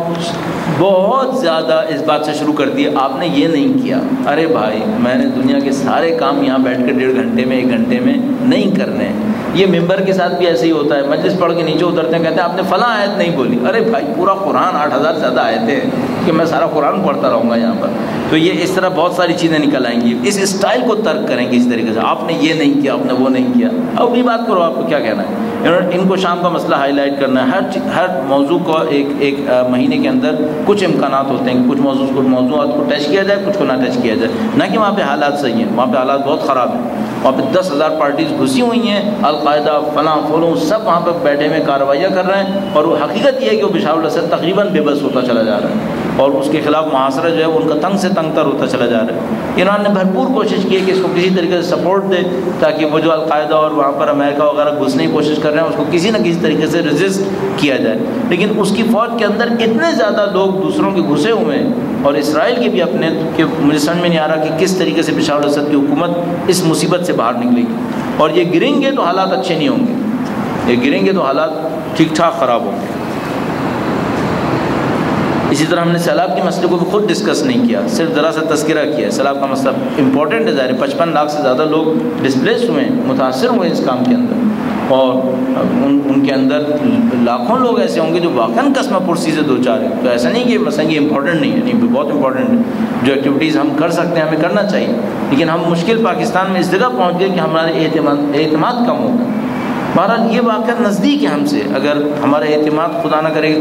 بہت زیادہ اس بات سے شروع کرتی ہے آپ نے یہ نہیں کیا. ارے بھائی، میں نے دنیا کے سارے کام یہاں بیٹھ کر 1.5 گھنٹے میں 1 گھنٹے میں نہیں کرنے. یہ ممبر کے ساتھ بھی ایسے ہی ہوتا ہے، مجلس پڑھ کے نیچے اترتے ہیں، کہتے ہیں آپ نے فلاں آیت نہیں بولی. ارے بھائی، پورا قرآن 8000 سے زیادہ آیتیں ہیں کہ میں سارا قرآن پڑھتا رہوں گا یہاں پر. تو یہ اس طرح بہت ساری چیزیں نکل آئیں گی. اس اسٹائل کو ترک کریں گے اس طریقے سے، آپ نے یہ نہیں کیا، آپ نے وہ نہیں کیا. اب اپنی بات کرو، آپ کو کیا کہنا ہے. ان کو شام کا مسئلہ ہائی لائٹ کرنا ہے. ہر موضوع کو ایک مہینے کے اندر کچھ امکانات ہوتے ہیں کہ کچھ موضوعات کو ٹچ کیا جائے، کچھ کو نہ ٹچ کیا جائے. نہ کہ وہاں پہ حالات صحیح ہیں، وہاں پہ حالات بہت خراب ہیں. وہاں پہ 10,000 پارٹیز گھسی ہوئی ہیں، القاعدہ فلاں فلوں سب وہاں پہ بیٹھے ہوئے کارروائیاں کر رہے ہیں. اور وہ حقیقت یہ ہے کہ وہ بشار الاسد تقریباً بے بس ہوتا چلا جا رہا ہے، اور اس کے خلاف محاصرہ جو ہے وہ ان کا تنگ سے تنگ تر ہوتا چلا جا رہا ہے. ایران نے بھرپور کوشش کی ہے کہ اس کو کسی طریقے سے سپورٹ دے، تاکہ وہ جو القاعدہ اور وہاں پر امریکہ وغیرہ گھسنے کی کوشش کر رہے ہیں اس کو کسی نہ کسی طریقے سے ریزسٹ کیا جائے. لیکن اس کی فوج کے اندر اتنے زیادہ لوگ دوسروں کے گھسے ہوئے ہیں، اور اسرائیل کے بھی اپنے، کہ مجھے سمجھ میں نہیں آ رہا کہ کس طریقے سے بشار الاسد کی حکومت اس مصیبت سے باہر نکلے گی. اور یہ گریں گے تو حالات اچھے نہیں ہوں گے، یہ گریں گے تو حالات ٹھیک ٹھاک خراب ہوں گے. اسی طرح ہم نے سیلاب کے مسئلے کو بھی خود ڈسکس نہیں کیا، صرف ذرا سا تذکرہ کیا. سیلاب کا مسئلہ امپورٹنٹ ہے، ظاہر 55 لاکھ سے زیادہ لوگ ڈسپلیس ہوئے ہیں، متاثر ہوئے اس کام کے اندر. اور ان کے اندر لاکھوں لوگ ایسے ہوں گے جو واقعاً قسمہ پرسی سے دوچار ہیں. تو ایسا نہیں کہ مثلا یہ امپورٹنٹ نہیں ہے، نہیں، بہت امپورٹنٹ ہے. جو ایکٹیویٹیز ہم کر سکتے ہیں ہمیں کرنا چاہیے، لیکن ہم مشکل پاکستان میں اس جگہ پہنچ گئے کہ ہمارے اعتماد کم ہوگا. بہرحال یہ واقعہ نزدیک ہے ہم سے، اگر ہمارا اعتماد خدا نہ کرے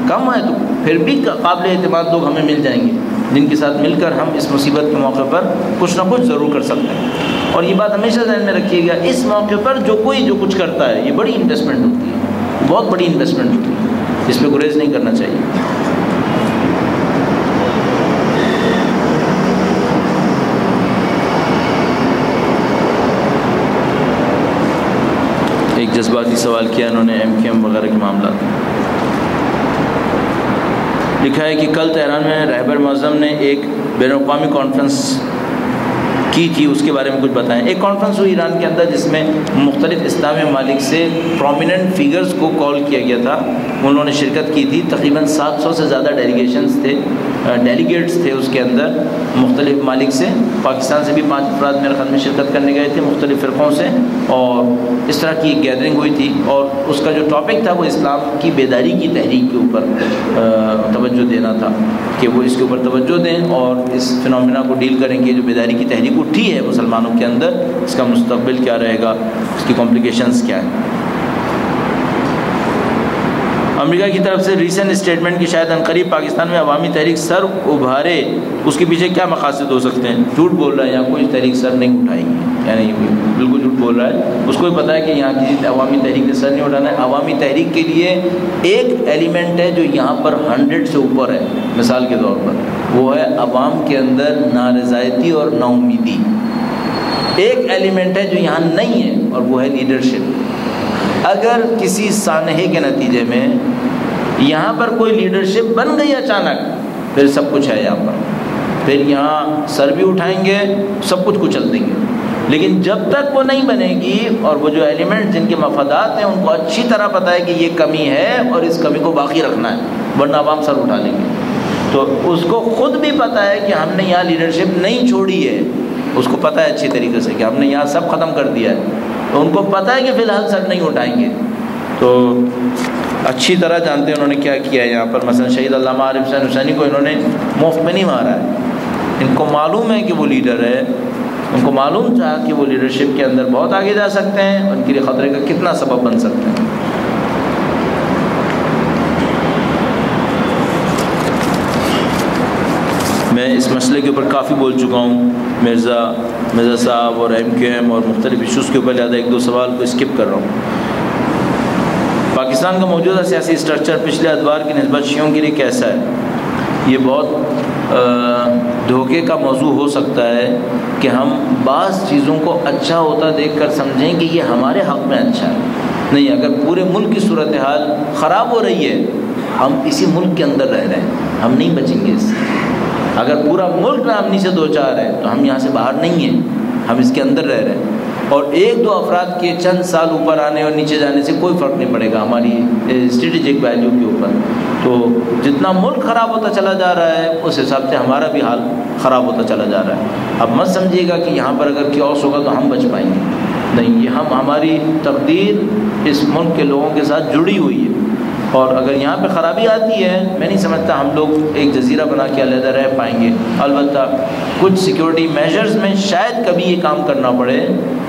کم ہے تو پھر بھی قابل اعتماد لوگ ہمیں مل جائیں گے، جن کے ساتھ مل کر ہم اس مصیبت کے موقع پر کچھ نہ کچھ ضرور کر سکتے ہیں. اور یہ بات ہمیشہ ذہن میں رکھیے گا، اس موقع پر جو کچھ کرتا ہے یہ بڑی انویسٹمنٹ ہوتی ہے، بہت بڑی انویسٹمنٹ ہوتی ہے، اس پہ گریز نہیں کرنا چاہیے. ایک جذباتی سوال کیا انہوں نے MKM وغیرہ کے معاملات میں. لکھا ہے کہ کل تہران میں رہبر معظم نے ایک بین الاقوامی کانفرنس کی تھی، اس کے بارے میں کچھ بتائیں. ایک کانفرنس ہوئی ایران کے اندر جس میں مختلف اسلامی ممالک سے پرومیننٹ فیگرز کو کال کیا گیا تھا، انہوں نے شرکت کی تھی. تقریباً 700 سے زیادہ ڈیلیگیٹس تھے اس کے اندر مختلف ممالک سے. پاکستان سے بھی 5 افراد میرے خیال میں شرکت کرنے گئے تھے مختلف فرقوں سے، اور اس طرح کی ایک گیدرنگ ہوئی تھی. اور اس کا جو ٹاپک تھا وہ اسلام کی بیداری کی تحریک کے اوپر توجہ دینا تھا، کہ وہ اس کے اوپر توجہ دیں اور اس فنومینا کو ڈیل کریں کہ جو بیداری کی تحریک اٹھی ہے مسلمانوں کے اندر، اس کا مستقبل کیا رہے گا، اس کی کمپلیکیشنز کیا ہیں. امریکہ کی طرف سے ریسنٹ اسٹیٹمنٹ کی شاید عنقریب پاکستان میں عوامی تحریک سر ابھارے، اس کے پیچھے کیا مقاصد ہو سکتے ہیں؟ جھوٹ بول رہا ہے، یہاں کوئی تحریک سر نہیں اٹھائے گی، یعنی بالکل جھوٹ بول رہا ہے. اس کو بھی پتا ہے کہ یہاں کی عوامی تحریک نے سر نہیں اٹھانا ہے. عوامی تحریک کے لیے ایک ایلیمنٹ ہے جو یہاں پر 100 سے اوپر ہے. مثال کے طور پر وہ ہے عوام کے اندر نارضایتی اور نا امیدی. ایک ایلیمنٹ ہے جو یہاں نہیں ہے اور وہ ہے لیڈرشپ. اگر کسی سانحے کے نتیجے میں یہاں پر کوئی لیڈرشپ بن گئی اچانک، پھر سب کچھ ہے یہاں پر. پھر یہاں سر بھی اٹھائیں گے، سب کچھ کچل دیں گے. لیکن جب تک وہ نہیں بنے گی اور وہ جو ایلیمنٹ جن کے مفادات ہیں ان کو اچھی طرح پتہ ہے کہ یہ کمی ہے اور اس کمی کو باقی رکھنا ہے ورنہ عوام سر اٹھا لیں گے، تو اس کو خود بھی پتہ ہے کہ ہم نے یہاں لیڈرشپ نہیں چھوڑی ہے، اس کو پتہ ہے اچھی طریقے سے کہ ہم نے یہاں سب ختم کر دیا ہے، تو ان کو پتہ ہے کہ فی الحال سر نہیں اٹھائیں گے، تو اچھی طرح جانتے ہیں انہوں نے کیا کیا ہے یہاں پر۔ مثلا شہید علامہ عارف حسین حسینی کو انہوں نے مفت میں نہیں مارا ہے، ان کو معلوم ہے کہ وہ لیڈر ہے، ان کو معلوم تھا کہ وہ لیڈرشپ کے اندر بہت آگے جا سکتے ہیں، ان کے لیے خطرے کا کتنا سبب بن سکتے ہیں۔ میں اس مسئلے کے اوپر کافی بول چکا ہوں، مرزا صاحب اور MQM اور مختلف ایشوز کے اوپر، لہٰذا ایک دو سوال کو اسکپ کر رہا ہوں۔ پاکستان کا موجودہ سیاسی اسٹرکچر پچھلے ادوار کی نسبت شیعوں کے لیے کیسا ہے؟ یہ بہت دھوکے کا موضوع ہو سکتا ہے کہ ہم بعض چیزوں کو اچھا ہوتا دیکھ کر سمجھیں کہ یہ ہمارے حق میں اچھا ہے، نہیں، اگر پورے ملک کی صورتحال خراب ہو رہی ہے، ہم اسی ملک کے اندر رہ رہے ہیں، ہم نہیں بچیں گے اس سے۔ اگر پورا ملک ناامنی سے دوچار ہے تو ہم یہاں سے باہر نہیں ہیں، ہم اس کے اندر رہ رہے ہیں، اور ایک دو افراد کے چند سال اوپر آنے اور نیچے جانے سے کوئی فرق نہیں پڑے گا ہماری اسٹریٹجک ویلیو کے اوپر۔ تو جتنا ملک خراب ہوتا چلا جا رہا ہے اس حساب سے ہمارا بھی حال خراب ہوتا چلا جا رہا ہے۔ اب مت سمجھیے گا کہ یہاں پر اگر کیوس ہوگا تو ہم بچ پائیں گے، نہیں، یہ ہماری تقدیر اس ملک کے لوگوں کے ساتھ جڑی ہوئی ہے، اور اگر یہاں پہ خرابی آتی ہے میں نہیں سمجھتا ہم لوگ ایک جزیرہ بنا کے علیحدہ رہ پائیں گے۔ البتہ کچھ سیکیورٹی میجرز میں شاید کبھی یہ کام کرنا پڑے،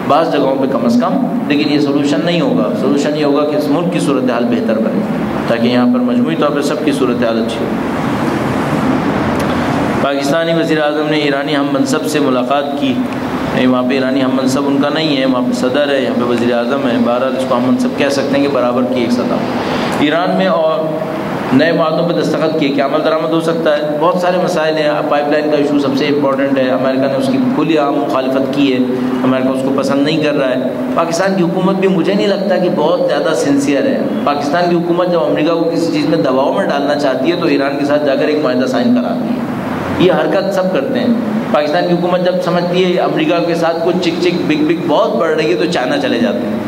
بعض جگہوں پہ کم از کم، لیکن یہ سولوشن نہیں ہوگا۔ سولوشن یہ ہوگا کہ اس ملک کی صورتحال بہتر بنے تاکہ یہاں پر مجموعی طور پہ سب کی صورتحال اچھی ہو۔ پاکستانی وزیر اعظم نے ایرانی ہم منصب سے ملاقات کی، نہیں، وہاں پہ ایرانی ہم منصب ان کا نہیں ہے، وہاں پہ صدر ہے، یہاں پہ وزیر اعظم ہے، بہرحال اس کو ہم منصب کہہ سکتے ہیں کہ برابر کی ایک سطح۔ ایران میں اور نئے معاہدوں پہ دستخط کیے، کیا عمل درآمد ہو سکتا ہے؟ بہت سارے مسائل ہیں، پائپ لائن کا ایشو سب سے امپورٹنٹ ہے، امریکہ نے اس کی کھلی عام مخالفت کی ہے، امریکہ اس کو پسند نہیں کر رہا ہے۔ پاکستان کی حکومت بھی مجھے نہیں لگتا کہ بہت زیادہ سنسیئر ہے۔ پاکستان کی حکومت جب امریکہ کو کسی چیز میں دباؤ میں ڈالنا چاہتی ہے تو ایران کے ساتھ جا کر ایک معاہدہ سائن کراتی ہے، یہ حرکت سب کرتے ہیں۔ پاکستان کی حکومت جب سمجھتی ہے امریکہ کے ساتھ کچھ چک بگ بہت بڑھ رہی ہے تو چائنا چلے جاتے ہیں،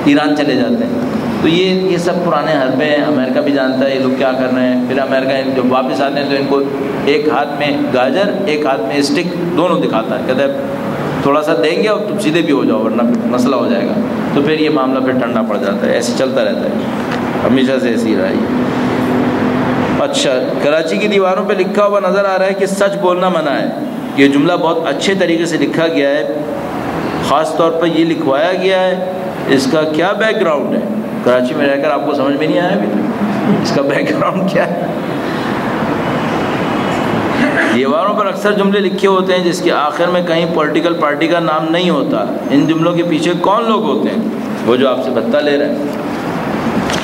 ایران چلے جاتے ہیں، تو یہ سب پرانے حربے ہیں، امریکہ بھی جانتا ہے یہ لوگ کیا کر رہے ہیں۔ پھر امریکہ جب واپس آتے ہیں تو ان کو ایک ہاتھ میں گاجر ایک ہاتھ میں اسٹک دونوں دکھاتا ہے، کہتا ہے تھوڑا سا دیں گے اور تم سیدھے بھی ہو جاؤ ورنہ پھر مسئلہ ہو جائے گا، تو پھر یہ معاملہ پھر ٹھنڈا پڑ جاتا ہے، ایسے چلتا رہتا ہے، ہمیشہ سے ایسے ہی رہا ہے۔ اچھا، کراچی کی دیواروں پہ لکھا ہوا نظر آ رہا ہے کہ سچ بولنا منع ہے، یہ جملہ بہت اچھے طریقے سے لکھا گیا ہے، خاص طور پر یہ لکھوایا گیا ہے، اس کا کیا بیک گراؤنڈ ہے؟ کراچی میں رہ کر آپ کو سمجھ میں نہیں آیا ابھی تک اس کا بیک گراؤنڈ کیا ہے؟ دیواروں پر اکثر جملے لکھے ہوتے ہیں جس کے آخر میں کہیں پولیٹیکل پارٹی کا نام نہیں ہوتا، ان جملوں کے پیچھے کون لوگ ہوتے ہیں؟ وہ جو آپ سے بھتہ لے رہے ہیں۔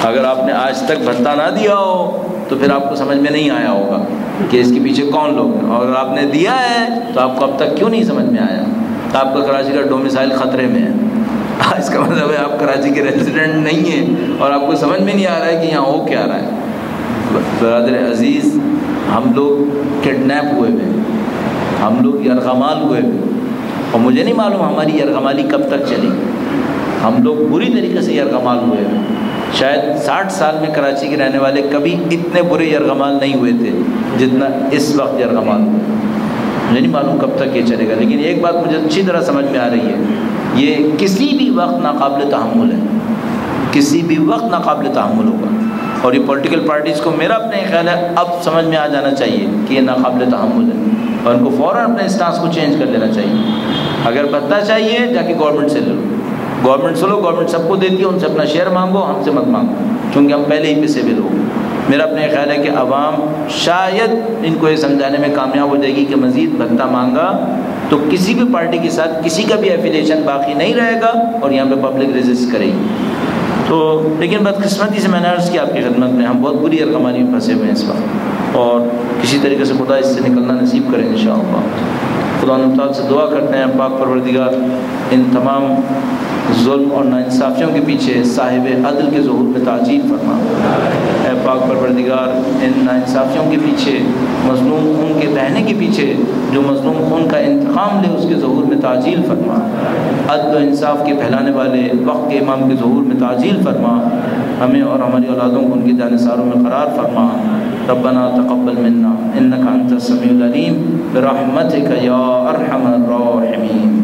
اگر آپ نے آج تک بھتہ نہ دیا ہو تو پھر آپ کو سمجھ میں نہیں آیا ہوگا کہ اس کے پیچھے کون لوگ ہیں، اور اگر آپ نے دیا ہے تو آپ کو اب تک کیوں نہیں سمجھ میں آیا؟ آپ کا کراچی کا ڈومیسائل خطرے میں ہے، اس کا مطلب ہے آپ کراچی کے ریزیڈنٹ نہیں ہیں اور آپ کو سمجھ میں نہیں آ رہا ہے کہ یہاں ہو کیا رہا ہے۔ برادر عزیز، ہم لوگ کڈنیپ ہوئے ہوئے، ہم لوگ یرغمال ہوئے ہوئے، اور مجھے نہیں معلوم ہماری یرغمالی کب تک چلی۔ ہم لوگ بری طریقے سے یرغمال ہوئے ہوئے، شاید 60 سال میں کراچی کے رہنے والے کبھی اتنے برے یرغمال نہیں ہوئے تھے جتنا اس وقت یرغمال ہوئے۔ مجھے نہیں معلوم کب تک یہ چلے گا، لیکن ایک بات مجھے اچھی طرح سمجھ میں آ رہی ہے، یہ کسی بھی وقت ناقابل تحمل ہے، کسی بھی وقت ناقابل تحمل ہوگا، اور یہ پولیٹیکل پارٹیز کو میرا اپنا خیال ہے اب سمجھ میں آ جانا چاہیے کہ یہ ناقابل تحمل ہے، اور ان کو فوراً اپنے اسٹانس کو چینج کر لینا چاہیے۔ اگر بھتہ چاہیے جا کے گورنمنٹ سے لے لو، گورنمنٹ سے لو، گورنمنٹ سب کو دیتی ہے، ان سے اپنا شیئر مانگو، ہم سے مت مانگو، کیونکہ ہم پہلے ہی پیسے بھی لوگ۔ میرا اپنا خیال ہے کہ عوام شاید ان کو یہ سمجھانے میں کامیاب ہو جائے گی کہ مزید بھتہ مانگا تو کسی بھی پارٹی کے ساتھ کسی کا بھی ایفیلیشن باقی نہیں رہے گا اور یہاں پہ پبلک ریزسٹ کرے گی۔ تو لیکن بدقسمتی سے میں نے عرض کیا آپ کی خدمت میں، ہم بہت بری یرغمالی میں پھنسے ہوئے ہیں اس وقت، اور کسی طریقے سے خدا اس سے نکلنا نصیب کرے انشاءاللہ۔ خدا تعالیٰ سے دعا کرتے ہیں پاک پروردگار ان تمام ظلم اور ناانصافیوں کے پیچھے صاحب عدل کے ظہور میں تعجیل فرما۔ اے پاک پروردگار ان ناانصافیوں کے پیچھے مظلوم خون کے بہنے کے پیچھے جو مظلوم خون کا انتقام لے اس کے ظہور میں تعجیل فرما، عدل و انصاف کے پھیلانے والے وقت کے امام کے ظہور میں تعجیل فرما، ہمیں اور ہماری اولادوں کو ان کے جانثاروں میں قرار فرما۔ ربنا تقبل منا انک انت السمیع العلیم برحمتک یا ارحم الراحمین۔